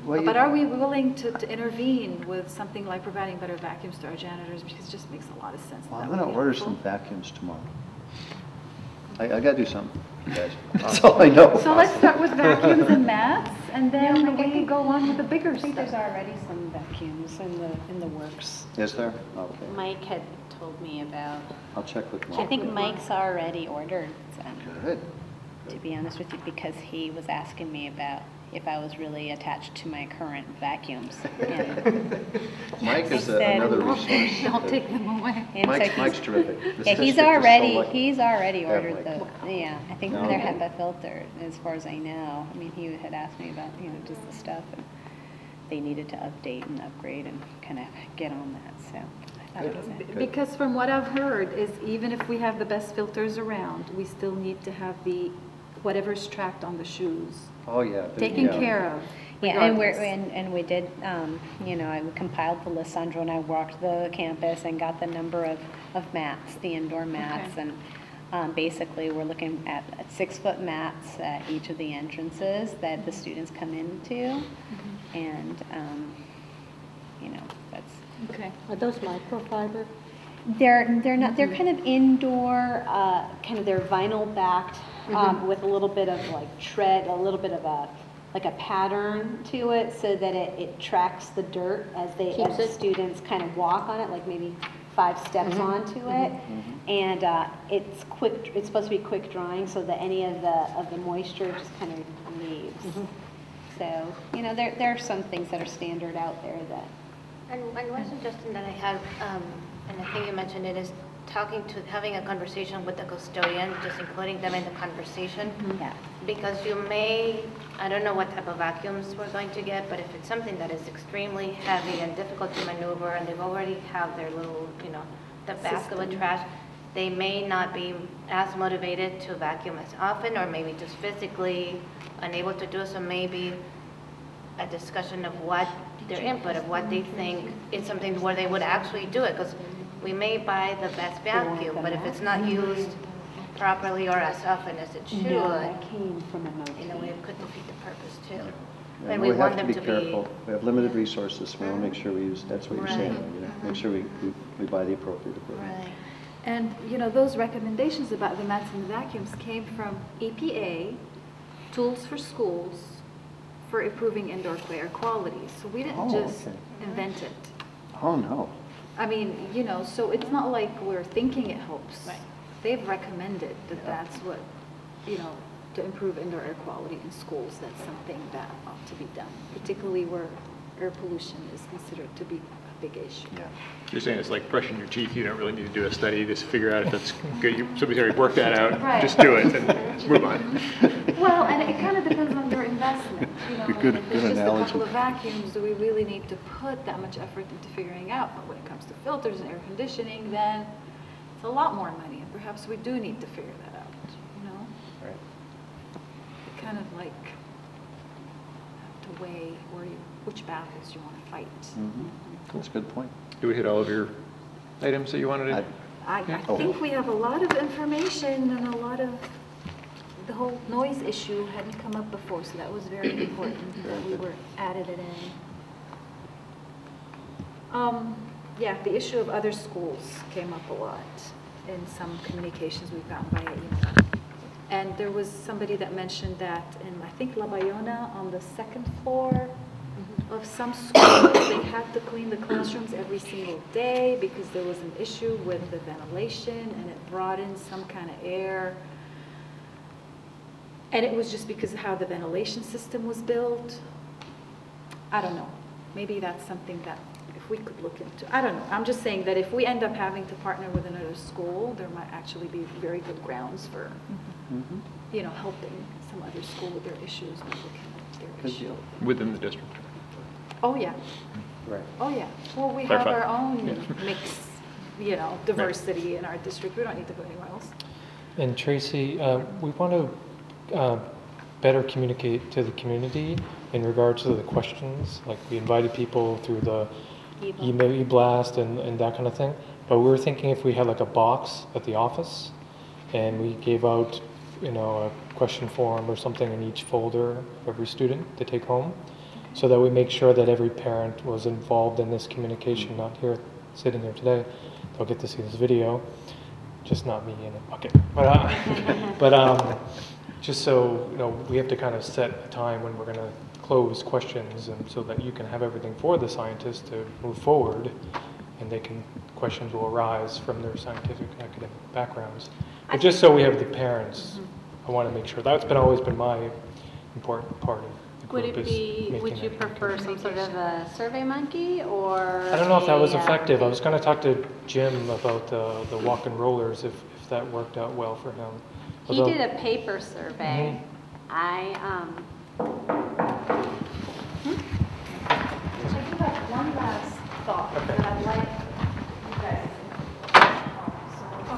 But are we willing to intervene with something like providing better vacuums to our janitors? Because it just makes a lot of sense. Well, I'm going to order some vacuums tomorrow. I got to do something, guys. That's all I know. So let's start with vacuums and mats, and then we can go on with the bigger I think stuff. there's already some vacuums in the works. Is there? Okay. Mike had told me about. I'll check with Mark. I think Mike's already ordered some. Good. To be honest with you, because he was asking me about if I was really attached to my current vacuums. And Mike is I said, another resource. Don't take them away. And so Mike's terrific. This Yeah, he's district is so already lucky. ordered Yeah, the, yeah, I think No. they're HEPA filtered, as far as I know. He had asked me about, just the stuff, and they needed to update and upgrade and kind of get on that, so I thought it was a- Because from what I've heard is even if we have the best filters around, we still need to have whatever's tracked on the shoes Oh, yeah. taken care of. Yeah, and regardless. we did, I compiled the list, Sandra and I walked the campus and got the number of mats, the indoor mats, and basically we're looking at 6-foot mats at each of the entrances that the students come into, and, that's. Okay. Are those microfiber? They're not, they're kind of indoor, they're vinyl backed, with a little bit of like tread, a little bit of a pattern to it so that it tracks the dirt as the students kind of walk on it, like maybe 5 steps onto it. And it's supposed to be quick drying so that any of the moisture just kind of leaves. So, there are some things that are standard out there that. And one suggestion that I had, and I think you mentioned it, is having a conversation with the custodian, just including them in the conversation. Yeah. Because I don't know what type of vacuums we're going to get, but if it's something that is extremely heavy and difficult to maneuver, and they've already have their little, the basket of trash, they may not be as motivated to vacuum as often, or maybe just physically unable to do so. Maybe a discussion of what their input, of what they think is something where they would actually do it, because we may buy the best vacuum, but if it's not used properly or as often as it should, it could defeat the purpose too. And And we we want have to them be to be. careful. We have limited resources. We want to make sure we use, that's what you're saying, make sure we buy the appropriate equipment. Right. And, those recommendations about the mats and the vacuums came from EPA, Tools for Schools, for improving indoor air quality. So we didn't just invent it. Oh, no. So it's not like we're thinking it helps. Right. They've recommended that that's what, to improve indoor air quality in schools, that's something that ought to be done, particularly where air pollution is considered to be a big issue. Yeah. You're saying it's like brushing your teeth. You don't really need to do a study. Just figure out if that's good. Somebody's already worked that out. Right. Just do it and move on. Well, and it kind of depends on your investment. Good If it's just analogy. a couple of vacuums, do we really need to put that much effort into figuring out? But when it comes to filters and air conditioning, then it's a lot more money, and perhaps we do need to figure that out, Right. You kind of like have to weigh which battles you want to fight. That's a good point. Do we hit all of your items that you wanted to? I think we have a lot of information and a lot of, the whole noise issue hadn't come up before, so that was very important that we added it in. Yeah, the issue of other schools came up a lot in some communications we've gotten via email. And there was somebody that mentioned that in, I think, La Bayona, on the 2nd floor of some schools, they had to clean the classrooms every single day because there was an issue with the ventilation and it brought in some kind of air. And it was just because of how the ventilation system was built. I don't know. Maybe that's something that if we could look into. I don't know. I'm just saying that if we end up having to partner with another school, there might actually be very good grounds for, you know, helping some other school with their issues or looking at their issue. Within the district. Oh, yeah. Right. Oh, yeah. Well, we Clarify. have our own Yeah. mix, you know, diversity in our district. We don't need to go anywhere else. And Tracy, we want to better communicate to the community in regards to the questions. Like we invited people through the email e-blast and that kind of thing. But we were thinking if we had like a box at the office and we gave out, you know, a question form or something in each folder for every student to take home, so that we make sure that every parent was involved in this communication, not here, sitting here today. They'll get to see this video, just not me in a bucket. But just so, you know, we have to kind of set a time when we're going to close questions, and so that you can have everything for the scientists to move forward, and questions will arise from their scientific and academic backgrounds. But just so we have the parents, I want to make sure that's always been my important part of the Would group. it be, would you prefer some sort of a survey monkey or? I don't know if that was effective. I was going to talk to Jim about the walk and rollers, if that worked out well for him. He did a paper survey. I I do have one last thought that I'd like you guys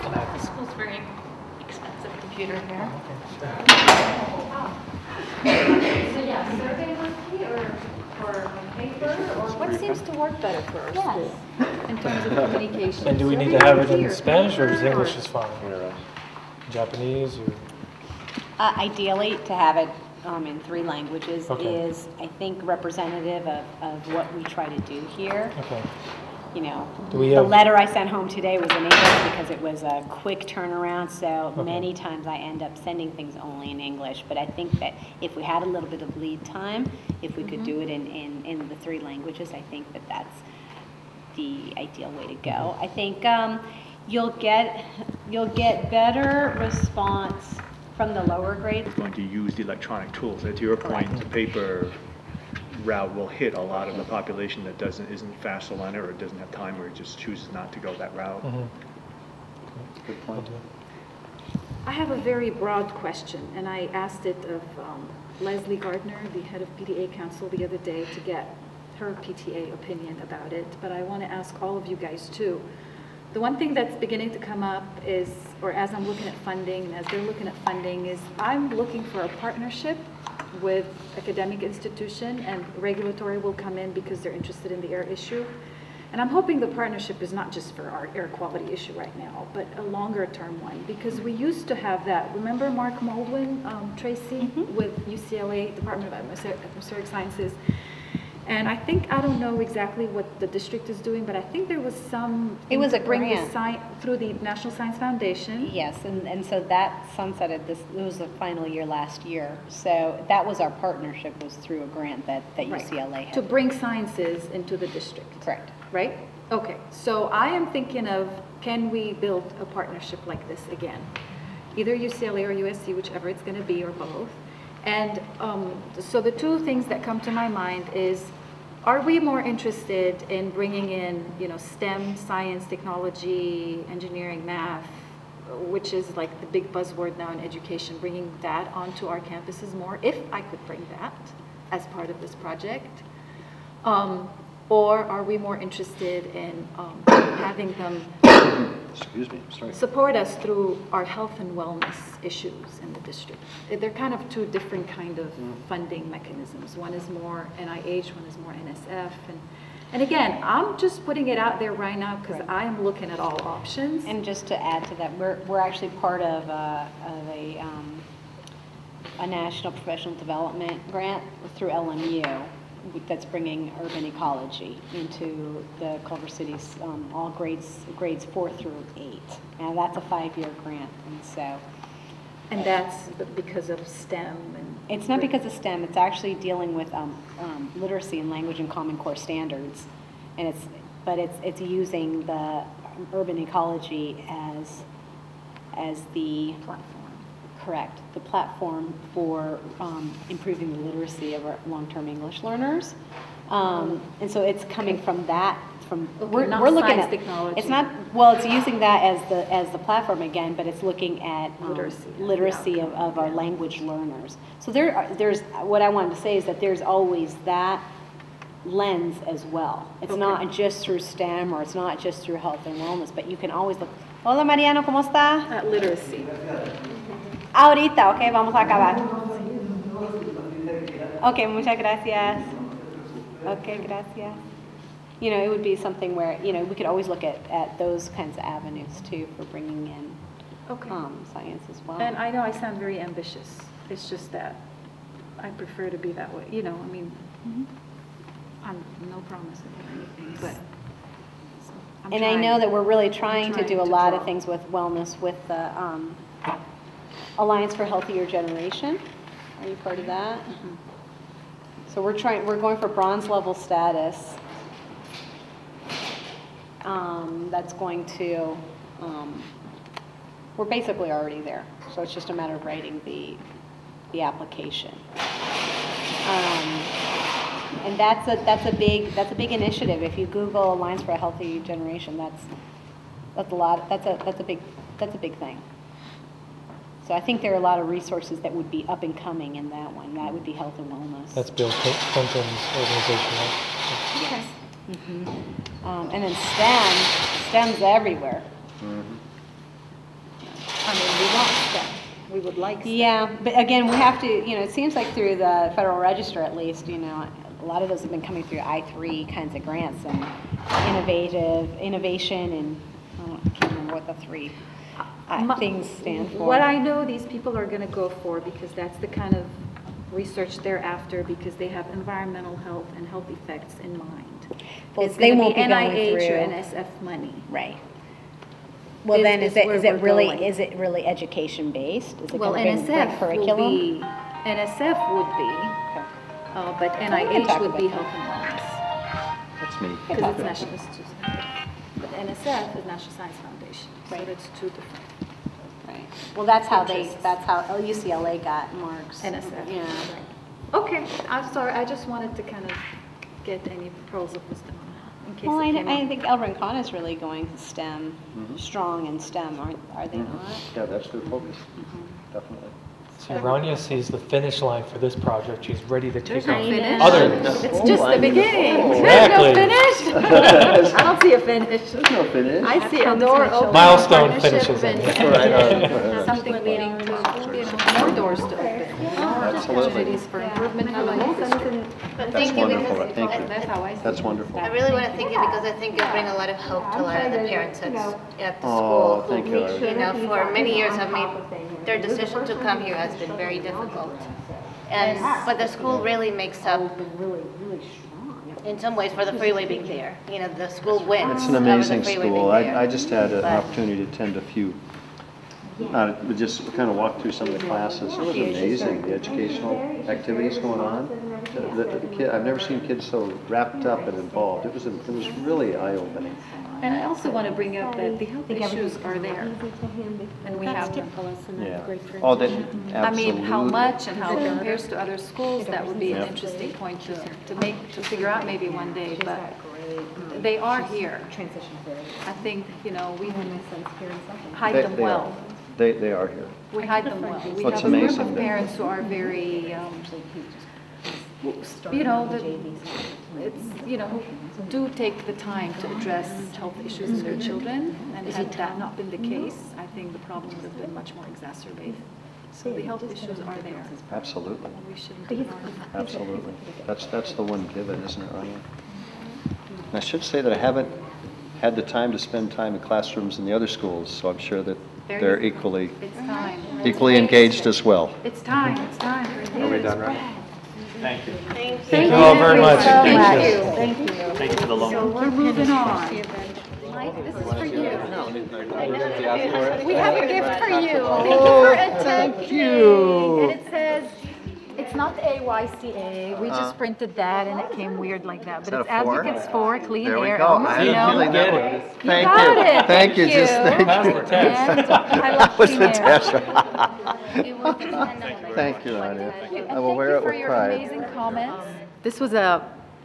to The school's very expensive computer here. So yeah, survey monkey or paper, or what seems to work better for our school in terms of communication? And do we need to have it in Spanish, or is English just fine? Japanese, or? Ideally, to have it in 3 languages Okay. is, I think, representative of what we try to do here. Okay. You know, Do we the have- letter I sent home today was in English because it was a quick turnaround, so Okay. many times I end up sending things only in English. But I think that if we had a little bit of lead time, if we could do it in the 3 languages, I think that that's the ideal way to go. I think you'll get better response from the lower grades. Going to use the electronic tools. To your point, the paper route will hit a lot of the population that isn't fast to learner or doesn't have time or just chooses not to go that route. Good point. I have a very broad question, and I asked it of Leslie Gardner, the head of PTA Council, the other day to get her PTA opinion about it, but I want to ask all of you guys too. The one thing that's beginning to come up is, or as I'm looking at funding, and as they're looking at funding, is I'm looking for a partnership with academic institution, and regulatory will come in because they're interested in the air issue. And I'm hoping the partnership is not just for our air quality issue right now, but a longer term one, because we used to have that. Remember Mark Moldwin, Tracy, with UCLA Department of Atmospheric Sciences? And I think, I don't know exactly what the district is doing, but I think there was some. It was a bring the grant. through the National Science Foundation. Yes, and so that sunsetted it was the final year last year. So that was our partnership, was through a grant that UCLA had. To bring sciences into the district. Correct. Right? Okay, so I am thinking of, can we build a partnership like this again? Either UCLA or USC, whichever it's going to be, or both. And so the 2 things that come to my mind is, are we more interested in bringing in, you know, STEM, science, technology, engineering, math, which is like the big buzzword now in education, bringing that onto our campuses more, if I could bring that as part of this project? Or are we more interested in having them support us through our health and wellness issues in the district? They're kind of 2 different kind of funding mechanisms. One is more NIH, one is more NSF. And again, I'm just putting it out there right now because I am looking at all options. And just to add to that, we're actually part of a national professional development grant through LMU that's bringing urban ecology into the Culver City's all grades 4 through 8. And that's a 5-year grant, and so. And that's because of STEM? It's not because of STEM. It's actually dealing with literacy and language and Common Core standards, and it's using the urban ecology as the platform. Correct, the platform for improving the literacy of our long-term English learners, And so it's coming from that, Okay, not we're looking science at, technology. it's not, well, it's using that as the platform again, but it's looking at literacy of our language learners. So there's, what I wanted to say is that there's always that lens as well. It's not just through STEM or it's not just through health and wellness, but you can always look. Hola Mariano, ¿cómo está? At literacy. Ahorita, ok, vamos a acabar. Ok, muchas gracias. Ok, gracias. You know, it would be something where, you know, we could always look at those kinds of avenues too for bringing in science as well. And I know I sound very ambitious. It's just that I prefer to be that way. You know, I mean, I'm no promises or anything, but. And I know that we're really trying to do a lot of things with wellness with the Alliance for Healthier Generation. Are you part of that? So we're going for bronze level status. That's going to, we're basically already there. So it's just a matter of writing the application. And that's a big initiative. If you Google Alliance for a Healthy Generation, that's a big thing. So I think there are a lot of resources that would be up and coming in that one. That would be health and wellness. That's Bill Clinton's organization, right? Yes. And then STEM's everywhere. I mean, we want STEM. We would like STEM. Yeah, but again, we have to, you know, it seems like through the Federal Register at least, you know, a lot of those have been coming through I3 kinds of grants and innovation, and I can't remember what the three things stand for. What I know these people are going to go for, because that's the kind of research they're after, because they have environmental health and health effects in mind. Well, it's they going to won't be be going NIH or through. NSF money. Right. Well, then is it really education based? Is it Well, going to be NSF curriculum? will be, NSF would be, but NIH would be health and wellness. That's me. Because it's National Institutes. But NSF is National Science Foundation. So it's two different. Right. Well, that's how UCLA got marks. NSF. Yeah. Okay, I'm sorry, I just wanted to kind of get any pearls of wisdom on that, in case Well, it came I up. think Elbrin Con is really going STEM, strong in STEM, are they not? Yeah, that's their focus, definitely. See, Rania sees the finish line for this project. She's ready to take on finish. others. It's just the beginning. Exactly. There's no finish. I don't see a finish. There's no finish. I see a door open. Milestone partnership finishes in. and something leading to more doors to open. Absolutely. Opportunities for improvement for the whole district. But That's thank you wonderful. because Thank you. That's how I see it. That's wonderful. I really want to thank you because I think you'll bring a lot of hope to a lot of the parents at the Oh, school thank you, Ira. who, you know, for many years have made their decision to come here has been very difficult. And but the school really makes up in some ways for the freeway being there. You know, the school wins. It's an over the amazing freeway school. being there. I just had an But- opportunity to attend a few, just kind of walk through some of the classes. It was amazing, the educational activities going on. I've never seen kids so wrapped up and involved. It was really eye-opening. And I also want to bring up that the health issues are there. And we have them. Yeah. Oh, that, absolutely. I mean, how much and how it compares to other schools, that would be an interesting point to figure out maybe one day, but they are here. I think, you know, we hide them well. They are here. We hide them well. We What's have a group amazing of that- parents who are very, you know, it's, you know, who do take the time to address health issues in their children, and had that not been the case, I think the problem would have been much more exacerbated. So the health issues are there. Absolutely. We shouldn't ignore them. Absolutely. That's the one given, isn't it, Rania? And I should say that I haven't had the time to spend time in classrooms in the other schools, so I'm sure that they're equally It's time. engaged as well. It's time. It's time. Are we done, right? Thank you. Thank you all very much. Thank you. Thank you. Thank you for the long. So we're moving on. Mike, this is for you. We have a gift for you. Thank you. And it says, it's not AYCA. We just printed that and it came weird like that. But that it's a 4? Advocates for Clean There we Air. go. I had a feeling that would. Thank got you. it. Thank you. Thank Just you. thank you. And I love That was Clean Air. fantastic. Thank you, Rania. I will wear it For with your pride. amazing comments. This was a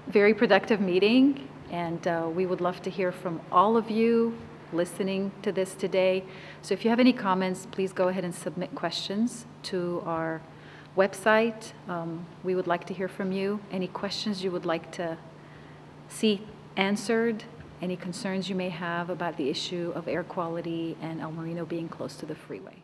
very productive meeting, and we would love to hear from all of you listening to this today. So if you have any comments, please go ahead and submit questions to our website. We would like to hear from you. Any questions you would like to see answered, any concerns you may have about the issue of air quality and El Marino being close to the freeway.